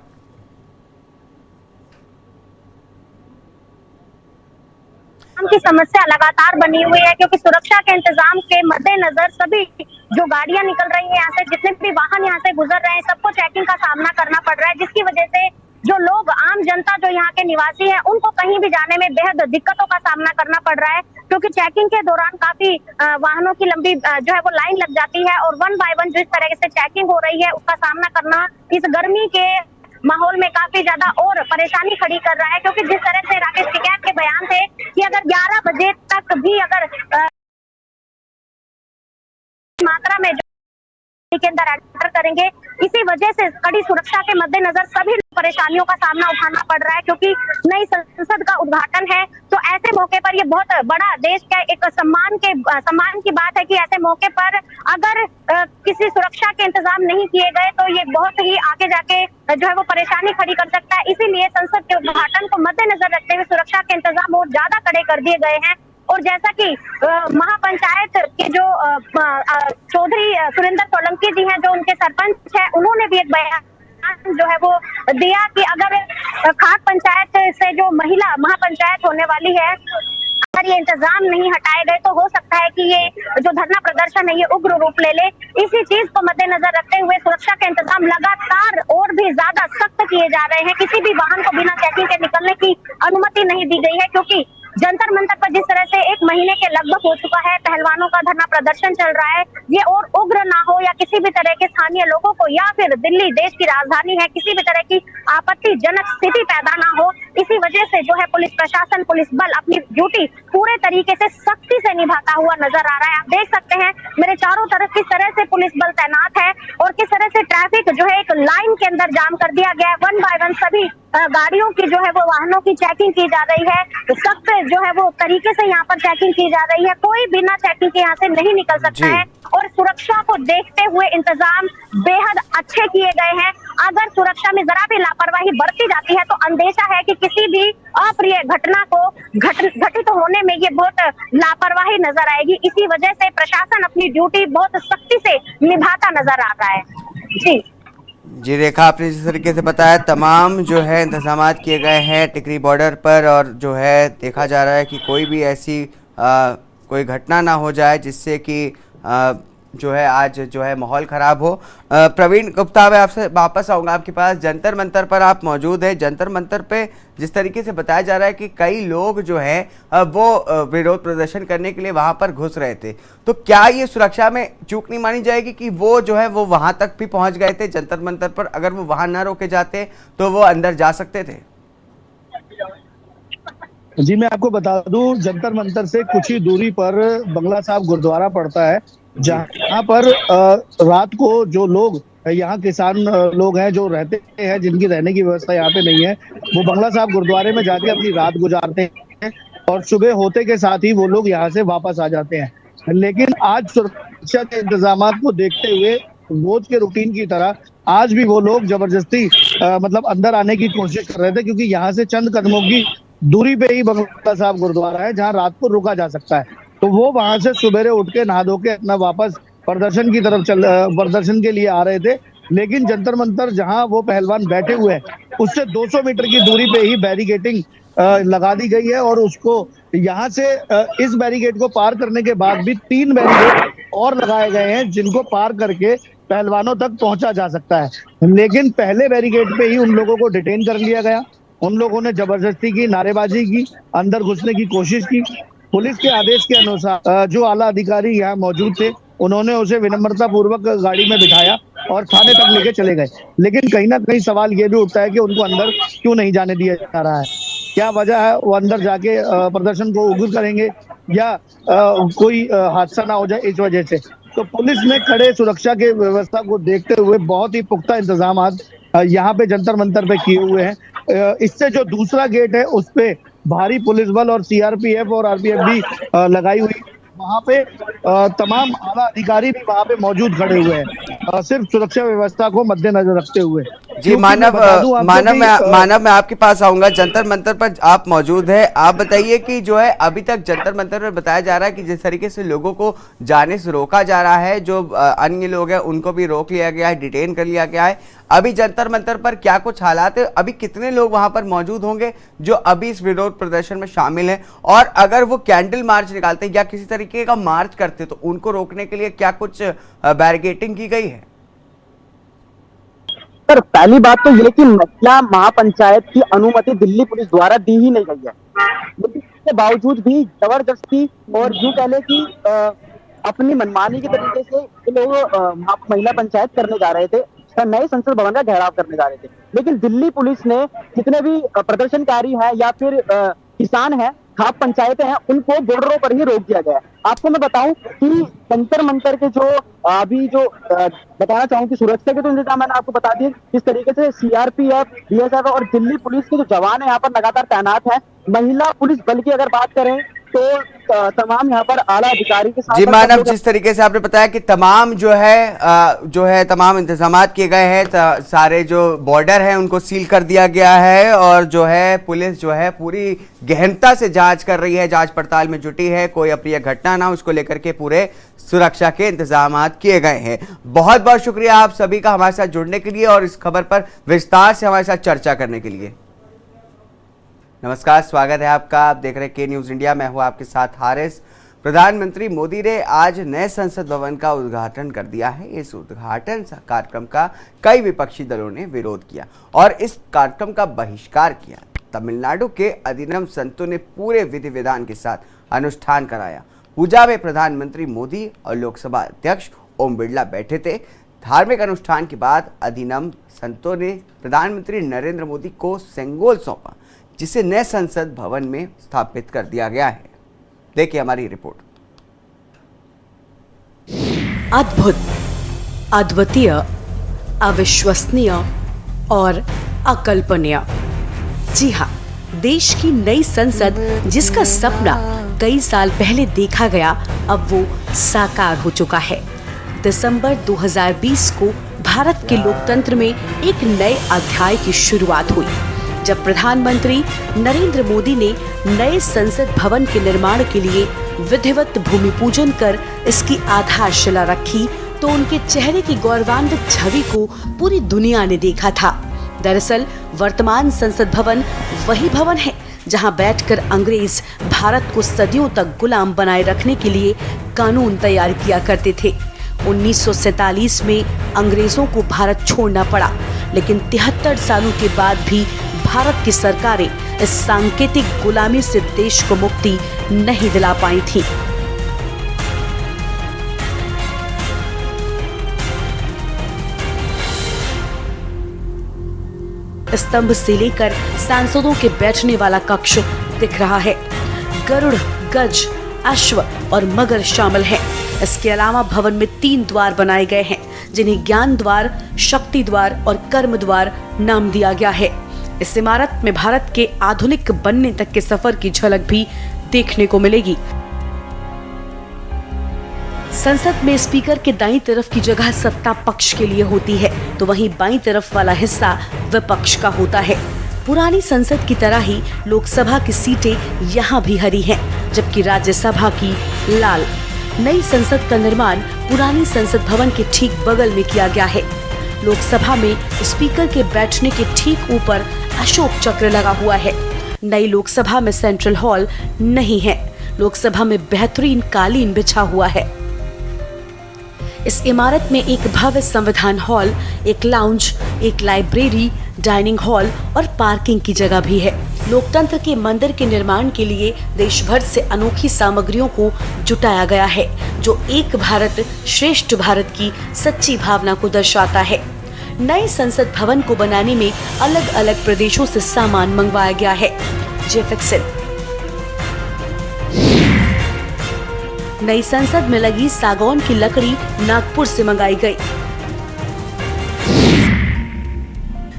की समस्या लगातार बनी हुई है, क्योंकि सुरक्षा के इंतजाम के मद्देनजर सभी जो गाड़ियां निकल रही हैं यहाँ से, जितने भी वाहन यहाँ से गुजर रहे हैं, सबको चेकिंग का सामना करना पड़ रहा है, जिसकी वजह से जो लोग आम जनता जो यहाँ के निवासी हैं उनको कहीं भी जाने में बेहद दिक्कतों का सामना करना पड़ रहा है, क्योंकि चेकिंग के दौरान काफी वाहनों की लंबी जो है वो लाइन लग जाती है और 1 बाय 1 जिस तरह से चेकिंग हो रही है उसका सामना करना इस गर्मी के माहौल में काफी ज्यादा और परेशानी खड़ी कर रहा है। क्योंकि जिस तरह से राकेश टिकैत के बयान थे कि अगर 11 बजे तक भी अगर मात्रा में के अंदर एंटर करेंगे, इसी वजह से कड़ी सुरक्षा के मद्देनजर सभी परेशानियों का सामना उठाना पड़ रहा है, क्योंकि नई संसद का उद्घाटन है। तो ऐसे मौके पर ये बहुत बड़ा देश का एक सम्मान की बात है कि ऐसे मौके पर अगर किसी सुरक्षा के इंतजाम नहीं किए गए तो ये बहुत ही आगे जाके जो है वो परेशानी खड़ी कर सकता है। इसीलिए संसद के उद्घाटन को मद्देनजर रखते हुए सुरक्षा के इंतजाम और ज्यादा कड़े कर दिए गए हैं। और जैसा कि महापंचायत के जो चौधरी सुरेंद्र सोलंकी जी हैं, जो उनके सरपंच हैं, उन्होंने भी एक बयान जो है वो दिया कि अगर खाक पंचायत से जो महिला महापंचायत होने वाली है, अगर ये इंतजाम नहीं हटाए गए तो हो सकता है कि ये जो धरना प्रदर्शन है ये उग्र रूप ले ले। इसी चीज को मद्देनजर रखते हुए सुरक्षा के इंतजाम लगातार और भी ज्यादा सख्त किए जा रहे हैं। किसी भी वाहन को बिना चेकिंग के निकलने की अनुमति नहीं दी गई है, क्योंकि जंतर मंतर पर जिस तरह से 1 महीने के लगभग हो चुका है पहलवानों का धरना प्रदर्शन चल रहा है, ये और उग्र ना हो या किसी भी तरह के स्थानीय लोगों को या फिर दिल्ली देश की राजधानी है किसी भी तरह की आपत्तिजनक स्थिति पैदा ना हो, इसी वजह से जो है पुलिस प्रशासन, पुलिस बल अपनी ड्यूटी पूरे तरीके से सख्ती से निभाता हुआ नजर आ रहा है। आप देख सकते हैं मेरे चारों तरफ किस तरह से पुलिस बल तैनात है और किस तरह से ट्रैफिक जो है एक लाइन के अंदर जाम कर दिया गया है। 1 बाय 1 सभी गाड़ियों की जो है वो वाहनों की चेकिंग की जा रही है, सख्त जो है वो तरीके से यहाँ पर चेकिंग की जा रही है, कोई बिना चेकिंग के यहाँ से नहीं निकल सकता है। और सुरक्षा को देखते हुए इंतजाम बेहद अच्छे किए गए हैं। अगर सुरक्षा में जरा भी लापरवाही बरती जाती है तो अंदेशा है कि किसी भी अप्रिय घटना को घटित होने में ये बहुत लापरवाही नजर आएगी। इसी वजह से प्रशासन अपनी ड्यूटी बहुत सख्ती से निभाता नजर आ रहा है। जी रेखा, आपने जिस तरीके से बताया तमाम जो है इंतजाम किए गए हैं टिकरी बॉर्डर पर और जो है देखा जा रहा है कि कोई भी ऐसी कोई घटना ना हो जाए जिससे कि जो है आज जो है माहौल ख़राब हो। प्रवीण गुप्ता, मैं आपसे वापस आऊँगा आपके पास। जंतर मंतर पर आप मौजूद हैं। जंतर मंतर पे जिस तरीके से बताया जा रहा है कि कई लोग जो हैं वो विरोध प्रदर्शन करने के लिए वहाँ पर घुस रहे थे, तो क्या ये सुरक्षा में चूक नहीं मानी जाएगी कि वो जो है वो वहाँ तक भी पहुँच गए थे जंतर मंतर पर? अगर वो वहाँ न रोके जाते तो वो अंदर जा सकते थे? जी मैं आपको बता दूं, जंतर मंतर से कुछ ही दूरी पर बंगला साहब गुरुद्वारा पड़ता है, जहाँ पर रात को जो लोग यहाँ किसान लोग हैं जो रहते हैं, जिनकी रहने की व्यवस्था यहाँ पे नहीं है, वो बंगला साहब गुरुद्वारे में जाके अपनी रात गुजारते हैं और सुबह होते के साथ ही वो लोग यहाँ से वापस आ जाते हैं। लेकिन आज सुरक्षा के इंतजाम को देखते हुए रोज के रूटीन की तरह आज भी वो लोग जबरदस्ती मतलब अंदर आने की कोशिश कर रहे थे, क्योंकि यहाँ से चंद कदमों की दूरी पे ही बंगला साहब गुरुद्वारा है जहाँ रात को रुका जा सकता है। तो वो वहां से सुबेरे उठ के नहा धो के अपना वापस प्रदर्शन की तरफ प्रदर्शन के लिए आ रहे थे। लेकिन जंतर मंतर जहां वो पहलवान बैठे हुए हैं उससे 200 मीटर की दूरी पे ही बैरिकेटिंग लगा दी गई है और उसको यहाँ से इस बैरिकेड को पार करने के बाद भी 3 बैरिकेड और लगाए गए हैं जिनको पार करके पहलवानों तक पहुंचा जा सकता है। लेकिन पहले बैरिकेड पे ही उन लोगों को डिटेन कर लिया गया। उन लोगों ने जबरदस्ती की, नारेबाजी की, अंदर घुसने की कोशिश की। पुलिस के आदेश के अनुसार जो आला अधिकारी यहाँ मौजूद थे उन्होंने उसे विनम्रता पूर्वक गाड़ी में बिठाया और थाने तक लेके चले गए। लेकिन कहीं ना कहीं सवाल ये भी उठता है कि उनको अंदर क्यों नहीं जाने दिया जा रहा है, क्या वजह है? वो अंदर जाके प्रदर्शन को उग्र करेंगे या कोई हादसा ना हो जाए इस वजह से। तो पुलिस ने कड़े सुरक्षा के व्यवस्था को देखते हुए बहुत ही पुख्ता इंतजाम यहाँ पे जंतर मंतर पे किए हुए हैं। इससे जो दूसरा गेट है उस पे भारी पुलिस बल और सीआरपीएफ और आरपीएफ भी लगाई हुई। वहाँ पे तमाम आला अधिकारी भी वहाँ पे मौजूद खड़े हुए हैं सिर्फ सुरक्षा व्यवस्था को मद्देनजर रखते हुए। जी मानव मैं आपके पास आऊंगा। जंतर मंतर पर आप मौजूद हैं, आप बताइए कि जो है अभी तक जंतर मंतर पर बताया जा रहा है कि जिस तरीके से लोगों को जाने से रोका जा रहा है, जो अन्य लोग हैं उनको भी रोक लिया गया है, डिटेन कर लिया गया है। अभी जंतर मंतर पर क्या कुछ हालात है? अभी कितने लोग वहां पर मौजूद होंगे जो अभी इस विरोध प्रदर्शन में शामिल हैं? और अगर वो कैंडल मार्च निकालते हैं या किसी तरीके का मार्च करते तो उनको रोकने के लिए क्या कुछ बैरिकेडिंग की गई है? सर, पहली बात तो ये कि महिला महापंचायत की अनुमति दिल्ली पुलिस द्वारा दी ही नहीं गई है, लेकिन इसके बावजूद भी जबरदस्ती और यूं कह ले कि अपनी मनमानी के तरीके से लोग महिला पंचायत करने जा रहे थे, नए संसद भवन का घेराव करने जा रहे थे। लेकिन दिल्ली पुलिस ने जितने भी प्रदर्शनकारी हैं या फिर किसान हैं, खाप पंचायतें हैं, उनको बॉर्डरों पर ही रोक दिया गया है। आपको मैं बताऊं कि जंतर मंतर के जो अभी जो बताना चाहूं कि सुरक्षा के तो इंतजाम मैंने आपको बता दिए किस तरीके से सीआरपीएफ, बीएसएफ और दिल्ली पुलिस के जो जवान है यहाँ पर लगातार तैनात है। महिला पुलिस बल की अगर बात करें तो तमाम यहाँ पर आला अधिकारी के साथ जी मानव, जिस तरीके से आपने बताया कि तमाम जो है तमाम इंतजामात किए गए हैं, सारे जो बॉर्डर हैं उनको सील कर दिया गया है और जो है पुलिस जो है पूरी गहनता से जांच कर रही है, जांच पड़ताल में जुटी है, कोई अप्रिय घटना ना उसको लेकर के पूरे सुरक्षा के इंतजामात किए गए हैं। बहुत बहुत शुक्रिया आप सभी का हमारे साथ जुड़ने के लिए और इस खबर पर विस्तार से हमारे साथ चर्चा करने के लिए। नमस्कार, स्वागत है आपका। आप देख रहे हैं के न्यूज इंडिया, मैं हूं आपके साथ हारिस। प्रधानमंत्री मोदी ने आज नए संसद भवन का उद्घाटन कर दिया है। इस उद्घाटन कार्यक्रम का कई विपक्षी दलों ने विरोध किया और इस कार्यक्रम का बहिष्कार किया। तमिलनाडु के अधिनम संतों ने पूरे विधि विधान के साथ अनुष्ठान कराया। पूजा में प्रधानमंत्री मोदी और लोकसभा अध्यक्ष ओम बिरला बैठे थे। धार्मिक अनुष्ठान के बाद अधिनम संतों ने प्रधानमंत्री नरेंद्र मोदी को सेंगोल सौंपा, जिसे नए संसद भवन में स्थापित कर दिया गया है। देखिए हमारी रिपोर्ट। अद्भुत, अद्वितीय, अविश्वसनीय और अकल्पनीय। जी हाँ, देश की नई संसद जिसका सपना कई साल पहले देखा गया, अब वो साकार हो चुका है। दिसंबर 2020 को भारत के लोकतंत्र में एक नए अध्याय की शुरुआत हुई, जब प्रधानमंत्री नरेंद्र मोदी ने नए संसद भवन के निर्माण के लिए विधिवत भूमि पूजन कर इसकी आधारशिला रखी, तो उनके चेहरे की गौरवान्वित छवि को पूरी दुनिया ने देखा था। दरअसल वर्तमान संसद भवन वही भवन है जहां बैठकर अंग्रेज भारत को सदियों तक गुलाम बनाए रखने के लिए कानून तैयार किया करते थे। 1947 में अंग्रेजों को भारत छोड़ना पड़ा, लेकिन 73 सालों के बाद भी भारत की सरकारें इस सांकेतिक गुलामी से देश को मुक्ति नहीं दिला पाई थी। स्तंभ से लेकर सांसदों के बैठने वाला कक्ष दिख रहा है। गरुड़, गज, अश्व और मगर शामिल है। इसके अलावा भवन में 3 द्वार बनाए गए हैं, जिन्हें ज्ञान द्वार, शक्ति द्वार और कर्म द्वार नाम दिया गया है। इस इमारत में भारत के आधुनिक बनने तक के सफर की झलक भी देखने को मिलेगी। संसद में स्पीकर के दाईं तरफ की जगह सत्ता पक्ष के लिए होती है, तो वहीं बाईं तरफ वाला हिस्सा विपक्ष का होता है। पुरानी संसद की तरह ही लोकसभा की सीटें यहाँ भी हरी हैं। जबकि राज्यसभा की लाल। नई संसद का निर्माण पुरानी संसद भवन के ठीक बगल में किया गया है। लोकसभा में स्पीकर के बैठने के ठीक ऊपर अशोक चक्र लगा हुआ है। नई लोकसभा में सेंट्रल हॉल नहीं है। लोकसभा में बेहतरीन कालीन बिछा हुआ है। इस इमारत में एक भव्य संविधान हॉल, एक लाउंज, एक लाइब्रेरी, डाइनिंग हॉल और पार्किंग की जगह भी है। लोकतंत्र के मंदिर के निर्माण के लिए देश भर से अनोखी सामग्रियों को जुटाया गया है, जो एक भारत श्रेष्ठ भारत की सच्ची भावना को दर्शाता है। नए संसद भवन को बनाने में अलग अलग प्रदेशों से सामान मंगवाया गया है। जेफेक्सिल। नई संसद में लगी सागौन की लकड़ी नागपुर से मंगाई गई।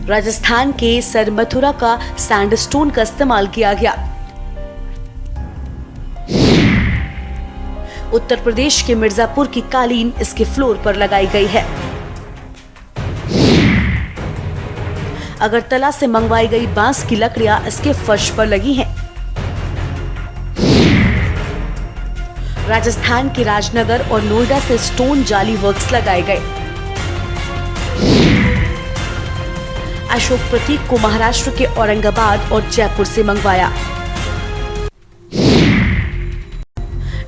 राजस्थान के सरमथुरा का सैंडस्टोन का इस्तेमाल किया गया। उत्तर प्रदेश के मिर्जापुर की कालीन इसके फ्लोर पर लगाई गई है। अगरतला से मंगवाई गई बांस की लकड़ियां इसके फर्श पर लगी हैं। राजस्थान के राजनगर और नोएडा से स्टोन जाली वर्क्स लगाए गए। अशोक प्रतीक को महाराष्ट्र के औरंगाबाद और जयपुर से मंगवाया।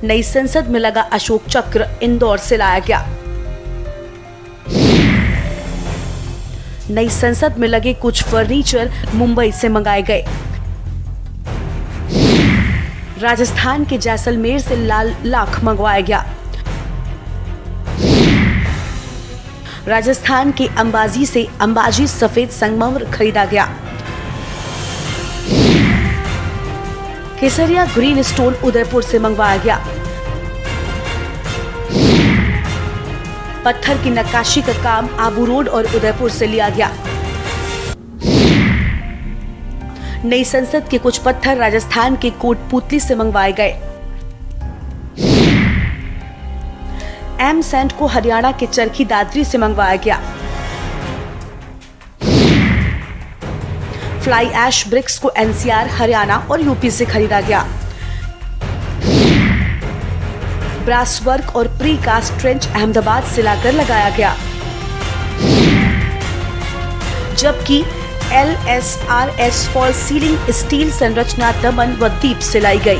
नई संसद में लगा अशोक चक्र इंदौर से लाया गया। नई संसद में लगे कुछ फर्नीचर मुंबई से मंगाए गए। राजस्थान के जैसलमेर से लाल लाख मंगवाया गया। राजस्थान के अंबाजी से अंबाजी सफेद संगमरमर खरीदा गया। केसरिया ग्रीन स्टोन उदयपुर से मंगवाया गया। पत्थर की नक्काशी का काम आबू रोड और उदयपुर से लिया गया। नई संसद के कुछ पत्थर राजस्थान के कोटपुतली से मंगवाए गए। एम सैंड को हरियाणा के चरखी दादरी से मंगवाया गया। फ्लाई ऐश ब्रिक्स को एनसीआर हरियाणा और यूपी से खरीदा गया। ब्रास वर्क और प्री कास्ट ट्रेंच अहमदाबाद से लाकर लगाया गया, जबकि LSRS फॉल सीलिंग स्टील संरचना दमन व दीप से लाई गई।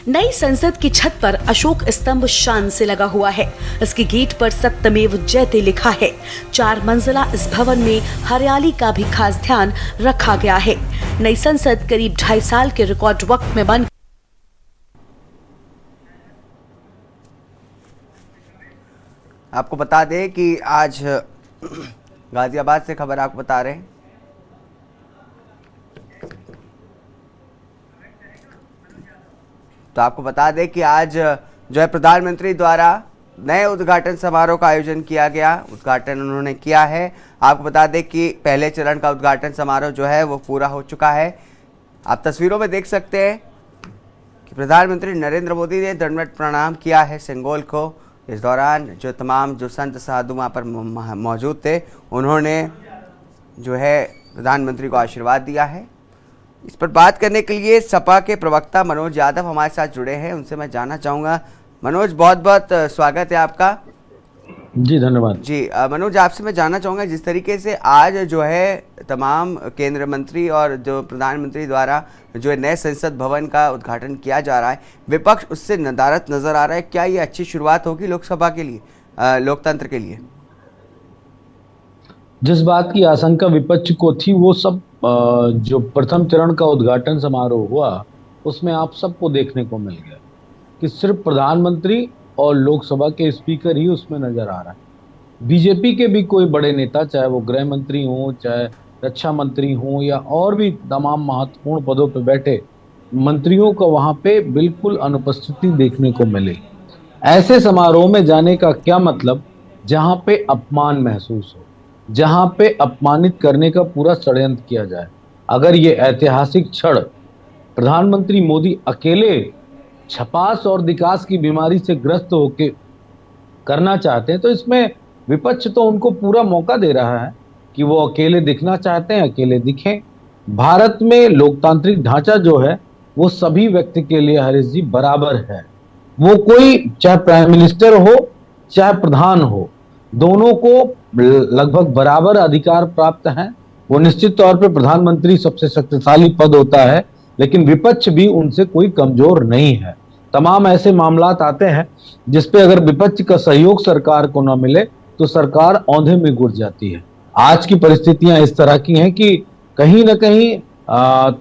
नई संसद की छत पर अशोक स्तंभ शान से लगा हुआ है। इसके गेट पर सत्यमेव जयते लिखा है। 4 मंजिला इस भवन में हरियाली का भी खास ध्यान रखा गया है। नई संसद करीब 2.5 साल के रिकॉर्ड वक्त में बन। आपको बता दें कि आज गाजियाबाद से खबर आपको बता रहे हैं। तो आपको बता दें कि आज जो है प्रधानमंत्री द्वारा नए उद्घाटन समारोह का आयोजन किया गया। उद्घाटन उन्होंने किया है। आपको बता दें कि पहले चरण का उद्घाटन समारोह जो है वो पूरा हो चुका है। आप तस्वीरों में देख सकते हैं कि प्रधानमंत्री नरेंद्र मोदी ने दंडवत प्रणाम किया है सेंगोल को। इस दौरान जो तमाम जो संत साधु वहाँ पर मौजूद थे, उन्होंने जो है प्रधानमंत्री को आशीर्वाद दिया है। इस पर बात करने के लिए सपा के प्रवक्ता मनोज यादव हमारे साथ जुड़े हैं। उनसे मैं जानना चाहूँगा। मनोज, बहुत बहुत स्वागत है आपका। जी धन्यवाद। जी मनोज, आपसे मैं जानना चाहूँगा, जिस तरीके से आज जो है तमाम केंद्रीय मंत्री और जो प्रधानमंत्री द्वारा जो है नए संसद भवन का उद्घाटन किया जा रहा है, विपक्ष उससे नदारत नजर आ रहा है। क्या ये अच्छी शुरुआत होगी लोकसभा के लिए, लोकतंत्र के लिए? जिस बात की आशंका विपक्ष को थी, वो सब जो प्रथम चरण का उद्घाटन समारोह हुआ उसमें आप सबको देखने को मिल गया कि सिर्फ प्रधानमंत्री और लोकसभा के स्पीकर ही उसमें नजर आ रहा है। बीजेपी के भी कोई बड़े नेता, चाहे वो गृह मंत्री हों, चाहे रक्षा मंत्री हों या और भी तमाम महत्वपूर्ण पदों पर बैठे मंत्रियों को वहां पे बिल्कुल अनुपस्थिति देखने को मिले। ऐसे समारोह में जाने का क्या मतलब, जहां पे अपमान महसूस हो, जहां पे अपमानित करने का पूरा षड्यंत्र किया जाए। अगर ये ऐतिहासिक क्षण प्रधानमंत्री मोदी अकेले छपास और दिकास की बीमारी से ग्रस्त होकर करना चाहते हैं, तो इसमें विपक्ष तो उनको पूरा मौका दे रहा है कि वो अकेले दिखना चाहते हैं, अकेले दिखें। भारत में लोकतांत्रिक ढांचा जो है वो सभी व्यक्ति के लिए हरीश जी बराबर है। वो कोई चाहे प्राइम मिनिस्टर हो चाहे प्रधान हो, दोनों को लगभग बराबर अधिकार प्राप्त हैं। वो निश्चित तौर पे प्रधानमंत्री सबसे शक्तिशाली पद होता है, लेकिन विपक्ष भी उनसे कोई कमजोर नहीं है। तमाम ऐसे मामलात आते हैं जिसपे अगर विपक्ष का सहयोग सरकार को न मिले तो सरकार औंधे में घुट जाती है। आज की परिस्थितियां इस तरह की हैं कि कहीं ना कहीं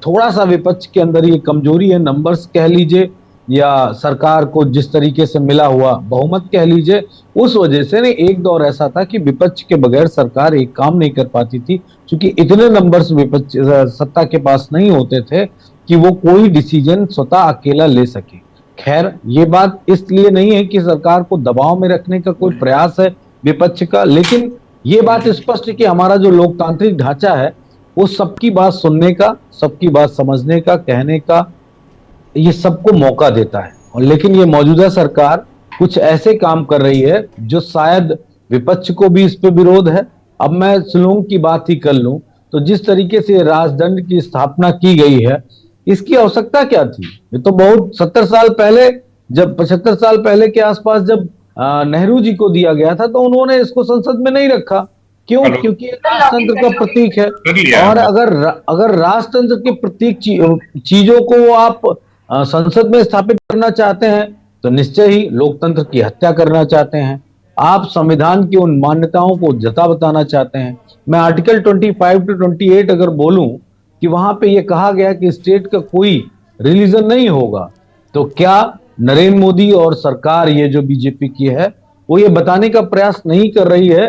थोड़ा सा विपक्ष के अंदर ये कमजोरी है, नंबर्स कह लीजिए या सरकार को जिस तरीके से मिला हुआ बहुमत कह लीजिए, उस वजह से ने एक दौर ऐसा था कि विपक्ष के बगैर सरकार एक काम नहीं कर पाती थी, क्योंकि इतने नंबर्स विपक्ष सत्ता के पास नहीं होते थे कि वो कोई डिसीजन स्वतः अकेला ले सके। खैर, ये बात इसलिए नहीं है कि सरकार को दबाव में रखने का कोई प्रयास है विपक्ष का, लेकिन ये बात स्पष्ट है कि हमारा जो लोकतांत्रिक ढांचा है वो सबकी बात सुनने का, सबकी बात समझने का, कहने का, ये सबको मौका देता है। और लेकिन ये मौजूदा सरकार कुछ ऐसे काम कर रही है जो शायद विपक्ष को भी इस पे विरोध है। अब मैं शिलोंग की बात ही कर लूं तो जिस तरीके से राजदंड की स्थापना की गई है, इसकी आवश्यकता क्या थी? ये तो बहुत 70 साल पहले, जब 75 साल पहले के आसपास जब नेहरू जी को दिया गया था तो उन्होंने इसको संसद में नहीं रखा। क्यों? क्योंकि ये राजतंत्र का प्रतीक है। और अगर राजतंत्र के प्रतीक चीजों को आप संसद में स्थापित करना चाहते हैं तो निश्चय ही लोकतंत्र की हत्या करना चाहते हैं। आप संविधान की उन मान्यताओं को जता बताना चाहते हैं। मैं आर्टिकल 25 to 28 अगर बोलूं कि वहां पे ये कहा गया कि स्टेट का कोई रिलीजन नहीं होगा, तो क्या नरेंद्र मोदी और सरकार ये जो बीजेपी की है वो ये बताने का प्रयास नहीं कर रही है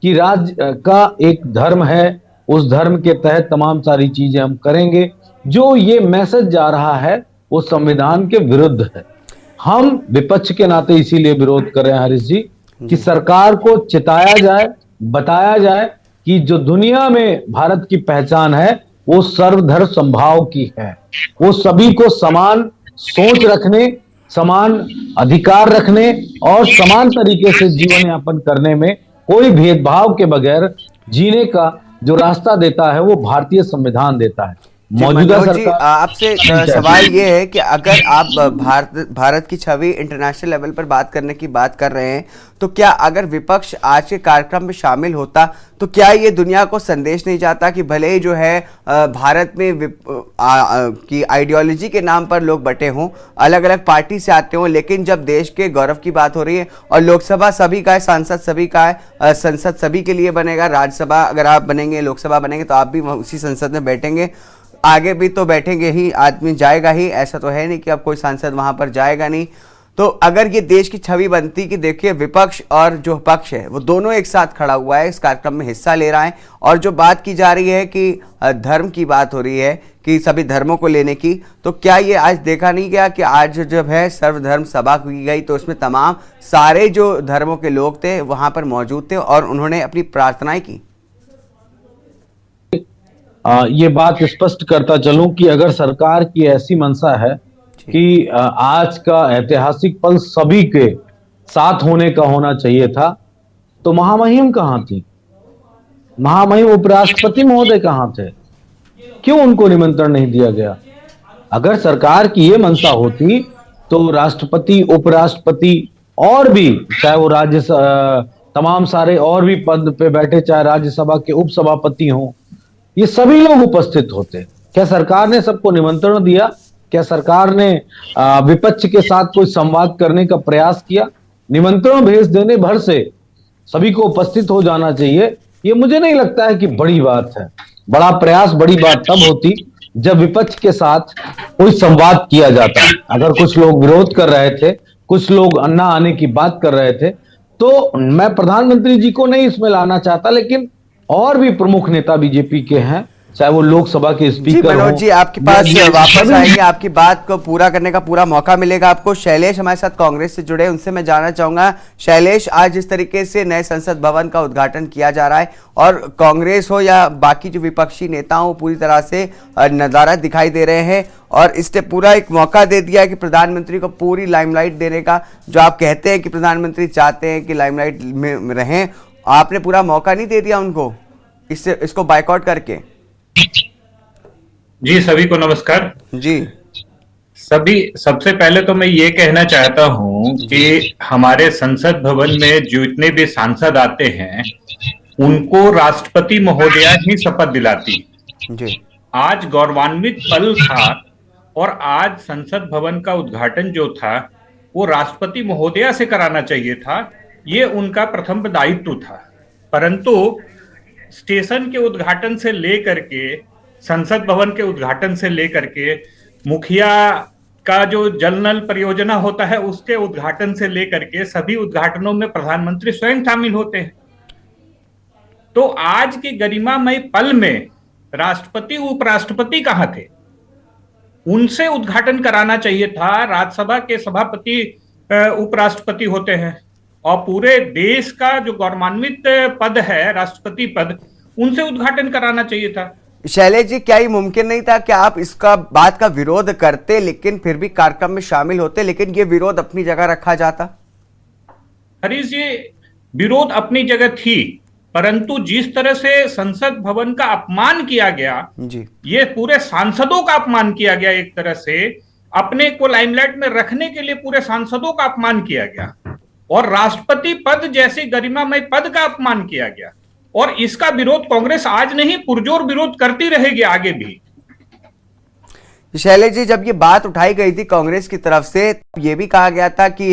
कि राज्य का एक धर्म है, उस धर्म के तहत तमाम सारी चीजें हम करेंगे? जो ये मैसेज जा रहा है वो संविधान के विरुद्ध है। हम विपक्ष के नाते इसीलिए विरोध कर रहे हैं हरीश जी कि सरकार को चिताया जाए, बताया जाए कि जो दुनिया में भारत की पहचान है वो सर्वधर्म समभाव की है। वो सभी को समान सोच रखने, समान अधिकार रखने और समान तरीके से जीवन यापन करने में कोई भेदभाव के बगैर जीने का जो रास्ता देता है वो भारतीय संविधान देता है। मौजूदा सरकार आपसे सवाल ये है कि अगर आप भारत की छवि इंटरनेशनल लेवल पर बात करने की बात कर रहे हैं, तो क्या अगर विपक्ष आज के कार्यक्रम में शामिल होता तो क्या ये दुनिया को संदेश नहीं जाता कि भले ही जो है भारत में की आइडियोलॉजी के नाम पर लोग बटे हों, अलग अलग पार्टी से आते हों, लेकिन जब देश के गौरव की बात हो रही है और लोकसभा सभी का है, सांसद सभी का है, संसद सभी के लिए बनेगा, राज्यसभा अगर आप बनेंगे, लोकसभा बनेंगे तो आप भी उसी संसद में बैठेंगे, आगे भी तो बैठेंगे ही, आदमी जाएगा ही, ऐसा तो है नहीं कि अब कोई सांसद वहां पर जाएगा नहीं। तो अगर ये देश की छवि बनती कि देखिए विपक्ष और जो पक्ष है वो दोनों एक साथ खड़ा हुआ है, इस कार्यक्रम में हिस्सा ले रहा है, और जो बात की जा रही है कि धर्म की बात हो रही है कि सभी धर्मों को लेने की, तो क्या ये आज देखा नहीं गया कि आज जब है सर्वधर्म सभा की गई तो उसमें तमाम सारे जो धर्मों के लोग थे वहां पर मौजूद थे और उन्होंने अपनी प्रार्थनाएं की? ये बात स्पष्ट करता चलूं कि अगर सरकार की ऐसी मंशा है कि आज का ऐतिहासिक पल सभी के साथ होने का होना चाहिए था, तो महामहिम कहां थी? महामहिम उपराष्ट्रपति महोदय कहां थे? क्यों उनको निमंत्रण नहीं दिया गया? अगर सरकार की ये मंशा होती तो राष्ट्रपति, उपराष्ट्रपति और भी, चाहे वो राज्य तमाम सारे और भी पद पे बैठे, चाहे राज्यसभा के उपसभापति हों, ये सभी लोग उपस्थित होते। क्या सरकार ने सबको निमंत्रण दिया? क्या सरकार ने विपक्ष के साथ कोई संवाद करने का प्रयास किया? निमंत्रण भेज देने भर से सभी को उपस्थित हो जाना चाहिए, ये मुझे नहीं लगता है कि बड़ी बात है। बड़ा प्रयास, बड़ी बात तब होती जब विपक्ष के साथ कोई संवाद किया जाता। अगर कुछ लोग विरोध कर रहे थे, कुछ लोग अन्ना आने की बात कर रहे थे, तो मैं प्रधानमंत्री जी को नहीं इसमें लाना चाहता, लेकिन और भी प्रमुख नेता बीजेपी के हैं, चाहे वो लोकसभा के स्पीकर मनोज जी आपके पास वापस आएंगे, आपकी बात को पूरा करने का पूरा मौका मिलेगा आपको। शैलेश हमारे साथ कांग्रेस से जुड़े, उनसे मैं जानना चाहूंगा, शैलेश, आज जिस तरीके से नए संसद भवन का उद्घाटन किया जा रहा है और कांग्रेस हो या बाकी जो विपक्षी नेता हो पूरी तरह से नजारा दिखाई दे रहे हैं और इसने पूरा एक मौका दे दिया कि प्रधानमंत्री को पूरी लाइमलाइट देने का, जो आप कहते हैं कि प्रधानमंत्री चाहते हैं कि लाइमलाइट में रहें, आपने पूरा मौका नहीं दे दिया उनको इसको बायकॉट करके? जी, सभी को नमस्कार। जी, सबसे पहले तो मैं ये कहना चाहता हूं कि हमारे संसद भवन में जितने भी सांसद आते हैं उनको राष्ट्रपति महोदया ही शपथ दिलाती। जी। आज गौरवान्वित पल था और आज संसद भवन का उद्घाटन जो था वो राष्ट्रपति महोदया से कराना चाहिए था, ये उनका प्रथम दायित्व था। परंतु स्टेशन के उद्घाटन से लेकर के, संसद भवन के उद्घाटन से लेकर के, मुखिया का जो जल नल परियोजना होता है उसके उद्घाटन से लेकर के सभी उद्घाटनों में प्रधानमंत्री स्वयं शामिल होते हैं। तो आज के गरिमामय पल में राष्ट्रपति उपराष्ट्रपति कहां थे? उनसे उद्घाटन कराना चाहिए था। राज्यसभा के सभापति उपराष्ट्रपति होते हैं और पूरे देश का जो गौरवान्वित पद है राष्ट्रपति पद, उनसे उद्घाटन कराना चाहिए था। शैलेश जी, क्या ये मुमकिन नहीं था कि आप इसका बात का विरोध करते लेकिन फिर भी कार्यक्रम में शामिल होते, लेकिन ये विरोध अपनी जगह रखा जाता? हरीश जी, विरोध अपनी जगह थी, परंतु जिस तरह से संसद भवन का अपमान किया गया जी, ये पूरे सांसदों का अपमान किया गया। एक तरह से अपने को लाइमलाइट में रखने के लिए पूरे सांसदों का अपमान किया गया और राष्ट्रपति पद जैसे गरिमामय पद का अपमान किया गया। और इसका विरोध कांग्रेस आज नहीं, पुरजोर विरोध करती रहेगी आगे भी। शैलेश जी, जब ये बात उठाई गई थी कांग्रेस की तरफ से, ये भी कहा गया था कि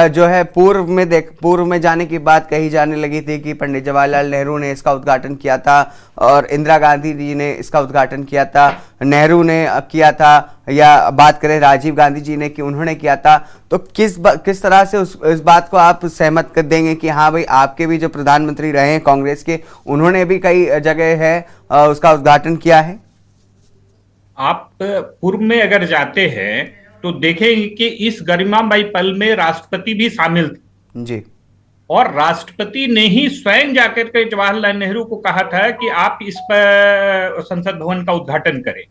जो है पूर्व में जाने की बात कही जाने लगी थी कि पंडित जवाहरलाल नेहरू ने इसका उद्घाटन किया था और इंदिरा गांधी जी ने इसका उद्घाटन किया था, नेहरू ने किया था, या बात करें राजीव गांधी जी ने कि उन्होंने किया था। तो किस तरह से इस बात को आप सहमत कर देंगे कि हाँ भाई, आपके भी जो प्रधानमंत्री रहे हैं कांग्रेस के, उन्होंने भी कई जगह है उसका उद्घाटन किया है? आप पूर्व में अगर जाते हैं तो देखेंगे कि इस गरिमामय पल में राष्ट्रपति भी शामिल थे जी, और राष्ट्रपति ने ही स्वयं जाकर के जवाहरलाल नेहरू को कहा था कि आप इस पर संसद भवन का उद्घाटन करें।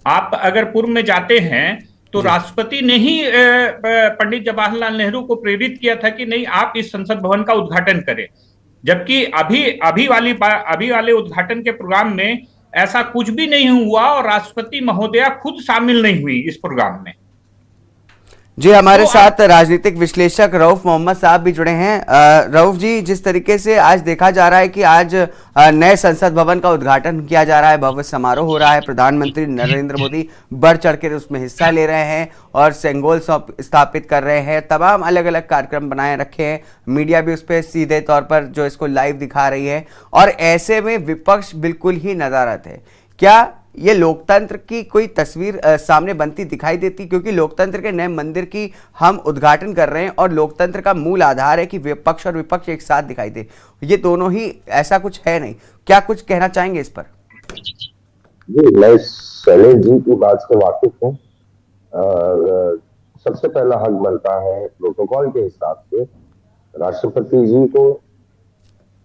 आप अगर पूर्व में जाते हैं तो राष्ट्रपति ने ही पंडित जवाहरलाल नेहरू को प्रेरित किया था कि नहीं, आप इस संसद भवन का उद्घाटन करें। जबकि अभी वाले उद्घाटन के प्रोग्राम में ऐसा कुछ भी नहीं हुआ और राष्ट्रपति महोदया खुद शामिल नहीं हुई इस प्रोग्राम में। जी, हमारे साथ राजनीतिक विश्लेषक रऊफ मोहम्मद साहब भी जुड़े हैं। रऊफ जी, जिस तरीके से आज देखा जा रहा है कि आज नए संसद भवन का उद्घाटन किया जा रहा है, भव्य समारोह हो रहा है, प्रधानमंत्री नरेंद्र मोदी बढ़ चढ़कर उसमें हिस्सा ले रहे हैं और सेंगोल स्थापित कर रहे हैं, तमाम अलग अलग कार्यक्रम बनाए रखे हैं, मीडिया भी उस पर सीधे तौर पर जो इसको लाइव दिखा रही है, और ऐसे में विपक्ष बिल्कुल ही नदारद है। क्या ये लोकतंत्र की कोई तस्वीर सामने बनती दिखाई देती? क्योंकि लोकतंत्र के नए मंदिर की हम उद्घाटन कर रहे हैं और लोकतंत्र का मूल आधार है कि विपक्ष और विपक्ष एक साथ दिखाई दे, ये दोनों ही ऐसा कुछ है नहीं। क्या कुछ कहना चाहेंगे इस पर? जी, मैं शैलेश जी की बात से वाकिफ हूँ। सबसे पहला हक बनता है प्रोटोकॉल के हिसाब से राष्ट्रपति जी को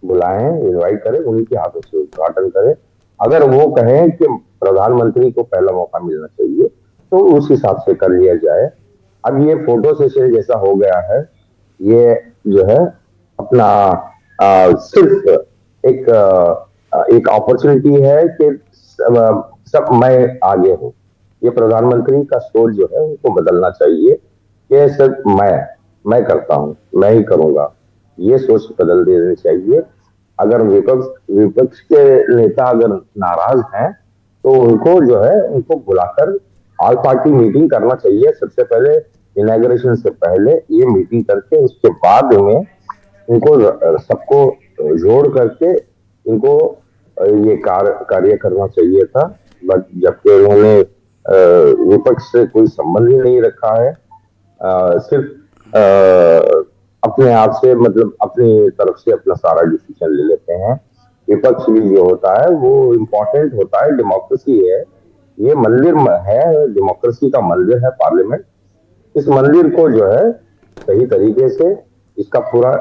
बुलाएं, इनवाइट करें, उनके हाथों से उद्घाटन करें। अगर वो कहें कि प्रधानमंत्री को पहला मौका मिलना चाहिए तो उस हिसाब से कर लिया जाए। अब ये फोटो सेशन जैसा हो गया है, ये जो है अपना सिर्फ एक अपॉर्चुनिटी है कि सब मैं आगे हूँ। ये प्रधानमंत्री का सोच जो है उनको बदलना चाहिए कि सिर्फ मैं करता हूँ, मैं ही करूंगा, ये सोच बदल देनी चाहिए। अगर विपक्ष के नेता अगर नाराज हैं तो उनको जो है उनको बुलाकर ऑल पार्टी मीटिंग करना चाहिए। सबसे पहले इनॉग्रेशन से पहले ये मीटिंग करके उसके बाद में इनको सबको जोड़ करके इनको ये कार्य करना चाहिए था। बट जबकि उन्होंने विपक्ष से कोई संबंध ही नहीं रखा है, सिर्फ अपने आप से, मतलब अपनी तरफ से अपना सारा डिसीजन ले लेते हैं। विपक्ष भी जो होता है वो इम्पोर्टेंट होता है, डेमोक्रेसी है, ये मंदिर है, डेमोक्रेसी का मंदिर है पार्लियामेंट। इस मंदिर को जो है सही तरीके से इसका पूरा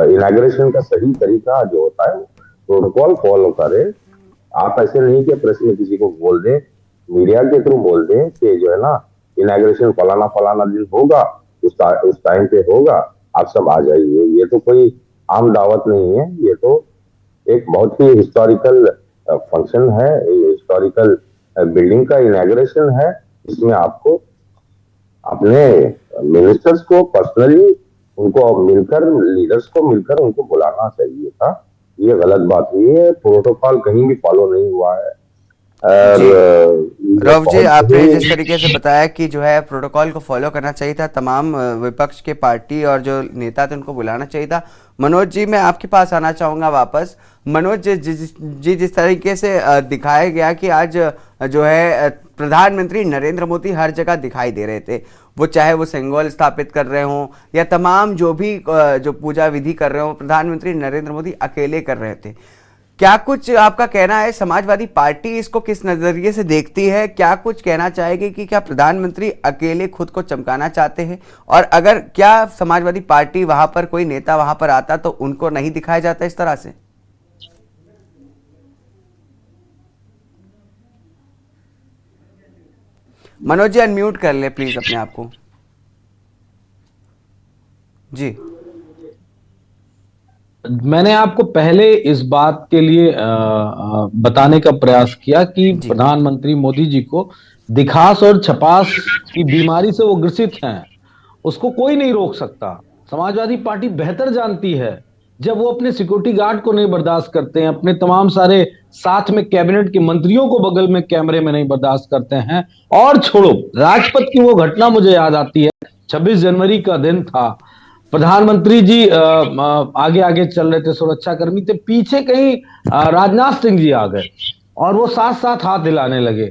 इनॉग्रेशन का सही तरीका जो होता है प्रोटोकॉल फॉलो करे। आप ऐसे नहीं कि प्रेस में किसी को बोल दें, मीडिया के थ्रू बोल दें कि जो है ना इनॉग्रेशन फलाना दिन होगा, उस टाइम पे होगा, आप सब आ जाइए। ये तो कोई आम दावत नहीं है, ये तो एक बहुत ही हिस्टोरिकल फंक्शन है, हिस्टोरिकल बिल्डिंग का इनॉग्रेशन है, जिसमें आपको अपने मिनिस्टर्स को पर्सनली उनको मिलकर, लीडर्स को मिलकर उनको बुलाना चाहिए था। ये गलत बात हुई है, प्रोटोकॉल कहीं भी फॉलो नहीं हुआ है। रव जी, आपने जिस तरीके से बताया कि जो है प्रोटोकॉल को फॉलो करना चाहिए था, तमाम विपक्ष के पार्टी और जो नेता थे उनको बुलाना चाहिए था। मनोज जी, मैं आपके पास आना चाहूंगा वापस। मनोज जी, जिस तरीके से दिखाया गया कि आज जो है प्रधानमंत्री नरेंद्र मोदी हर जगह दिखाई दे रहे थे, वो चाहे वो सेंगोल स्थापित कर रहे हों या तमाम जो भी जो पूजा विधि कर रहे हो, प्रधानमंत्री नरेंद्र मोदी अकेले कर रहे थे। क्या कुछ आपका कहना है, समाजवादी पार्टी इसको किस नजरिए से देखती है? क्या कुछ कहना चाहेगी कि क्या प्रधानमंत्री अकेले खुद को चमकाना चाहते हैं? और अगर क्या समाजवादी पार्टी वहां पर कोई नेता वहां पर आता तो उनको नहीं दिखाया जाता इस तरह से? मनोज जी, अनम्यूट कर ले प्लीज अपने आप को। जी, मैंने आपको पहले इस बात के लिए बताने का प्रयास किया कि प्रधानमंत्री मोदी जी को दिखास और छपास की बीमारी से वो ग्रसित हैं, उसको कोई नहीं रोक सकता। समाजवादी पार्टी बेहतर जानती है, जब वो अपने सिक्योरिटी गार्ड को नहीं बर्दाश्त करते हैं, अपने तमाम सारे साथ में कैबिनेट के मंत्रियों को बगल में कैमरे में नहीं बर्दाश्त करते हैं, और छोड़ो राजपथ की वो घटना मुझे याद आती है, 26 जनवरी का दिन था, प्रधानमंत्री जी आगे आगे चल रहे थे, सुरक्षाकर्मी थे, पीछे कहीं राजनाथ सिंह जी आ गए और वो साथ साथ हाथ हिलाने लगे।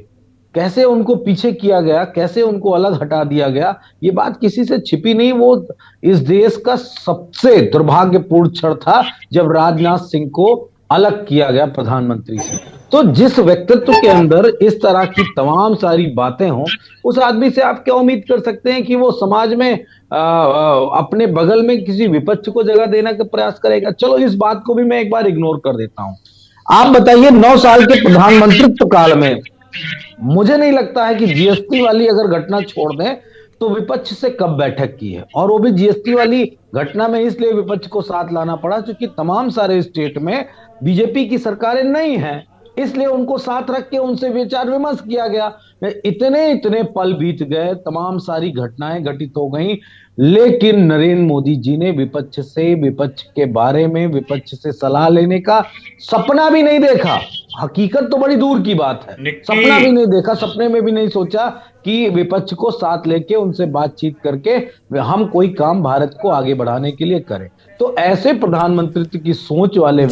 कैसे उनको पीछे किया गया, कैसे उनको अलग हटा दिया गया, ये बात किसी से छिपी नहीं। वो इस देश का सबसे दुर्भाग्यपूर्ण क्षण था जब राजनाथ सिंह को अलग किया गया प्रधानमंत्री से। तो जिस व्यक्तित्व के अंदर इस तरह की तमाम सारी बातें हों, उस आदमी से आप क्या उम्मीद कर सकते हैं कि वो समाज में अपने बगल में किसी विपक्ष को जगह देने का प्रयास करेगा? चलो इस बात को भी मैं एक बार इग्नोर कर देता हूं। आप बताइए, 9 साल के प्रधानमंत्रित्व काल में मुझे नहीं लगता है कि जीएसटी वाली अगर घटना छोड़ दें तो विपक्ष से कब बैठक की है, और वो भी जीएसटी वाली घटना में इसलिए विपक्ष को साथ लाना पड़ा क्योंकि तमाम सारे स्टेट में बीजेपी की सरकारें नहीं हैं, इसलिए उनको साथ रख के उनसे विचार विमर्श किया गया। इतने पल बीत गए, तमाम सारी घटनाएं घटित हो गई, लेकिन नरेंद्र मोदी जी ने विपक्ष के बारे में, विपक्ष से सलाह लेने का सपना भी नहीं देखा। हकीकत तो बड़ी दूर की बात है, सपना भी नहीं देखा, सपने में भी नहीं सोचा कि विपक्ष को साथ लेके उनसे बातचीत करके हम कोई काम भारत को आगे बढ़ाने के लिए करें। तो ऐसे प्रधानमंत्री की सोच वाले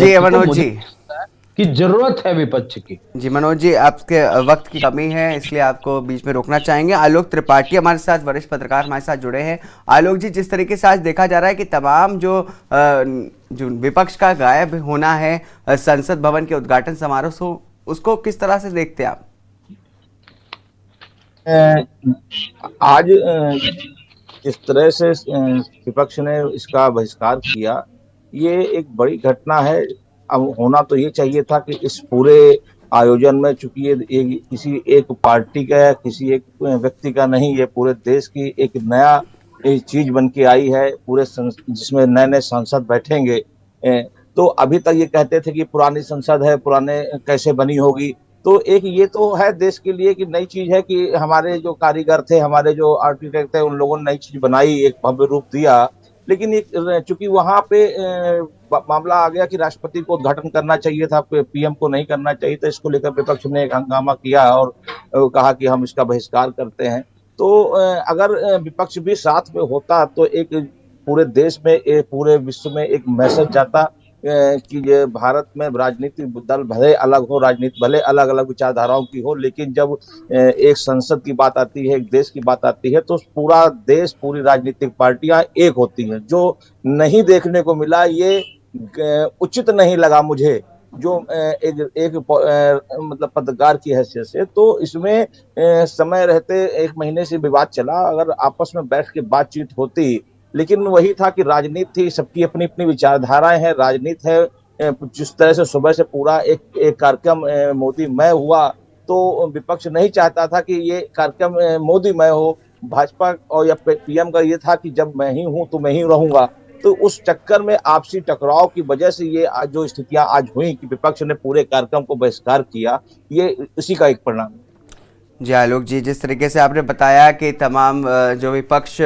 की जरूरत है विपक्ष की। जी मनोज जी, आपके वक्त की कमी है इसलिए आपको बीच में रोकना चाहेंगे। आलोक त्रिपाठी हमारे साथ, वरिष्ठ पत्रकार हमारे साथ जुड़े हैं। आलोक जी, जिस तरीके से आज देखा जा रहा है कि तमाम जो विपक्ष का गायब होना है संसद भवन के उद्घाटन समारोह से, उसको किस तरह से देखते हैं आप? आज इस तरह से विपक्ष ने इसका बहिष्कार किया, ये एक बड़ी घटना है। अब होना तो ये चाहिए था कि इस पूरे आयोजन में, चूंकि ये किसी एक पार्टी का या किसी एक व्यक्ति का नहीं, ये पूरे देश की एक नया चीज बन के आई है, पूरे जिसमें नए नए सांसद बैठेंगे। तो अभी तक ये कहते थे कि पुरानी संसद है, पुराने कैसे बनी होगी। तो एक ये तो है देश के लिए कि नई चीज है कि हमारे जो कारीगर थे, हमारे जो आर्किटेक्ट थे, उन लोगों ने नई चीज बनाई, एक भव्य रूप दिया। लेकिन चूंकि वहां पे मामला आ गया कि राष्ट्रपति को उद्घाटन करना चाहिए था, पीएम को नहीं करना चाहिए, तो इसको लेकर विपक्ष ने एक हंगामा किया और कहा कि हम इसका बहिष्कार करते हैं। तो अगर विपक्ष भी साथ में होता तो एक पूरे देश में, पूरे विश्व में एक मैसेज जाता कि ये भारत में राजनीतिक दल भले अलग हो, राजनीति भले अलग अलग विचारधाराओं की हो, लेकिन जब एक संसद की बात आती है, एक देश की बात आती है, तो पूरा देश, पूरी राजनीतिक पार्टियां एक होती हैं। जो नहीं देखने को मिला, ये उचित नहीं लगा मुझे, जो एक मतलब पत्रकार की हैसियत से। तो इसमें समय रहते 1 महीने से विवाद चला, अगर आपस में बैठ के बातचीत होती, लेकिन वही था कि राजनीति थी, सबकी अपनी अपनी विचारधाराएं हैं, राजनीति है। जिस तरह से सुबह से पूरा एक कार्यक्रम मोदी मय हुआ, तो विपक्ष नहीं चाहता था कि ये कार्यक्रम मोदी मय हो। भाजपा और या पीएम का ये था कि जब मैं ही हूं तो मैं ही रहूंगा। तो उस चक्कर में आपसी टकराव की वजह से ये जो स्थितियां आज हुई कि विपक्ष ने पूरे कार्यक्रम को बहिष्कार किया, ये इसी का एक परिणाम है। जी आलोक जी, जिस तरीके से आपने बताया कि तमाम जो विपक्ष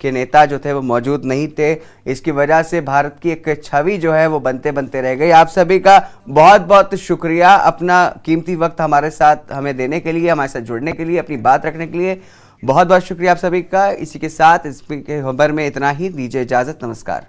के नेता जो थे वो मौजूद नहीं थे, इसकी वजह से भारत की एक छवि जो है वो बनते बनते रह गई। आप सभी का बहुत बहुत शुक्रिया अपना कीमती वक्त हमारे साथ हमें देने के लिए, हमारे साथ जुड़ने के लिए, अपनी बात रखने के लिए बहुत बहुत शुक्रिया आप सभी का। इसी के साथ इस खबर में इतना ही, दीजिए इजाजत, नमस्कार।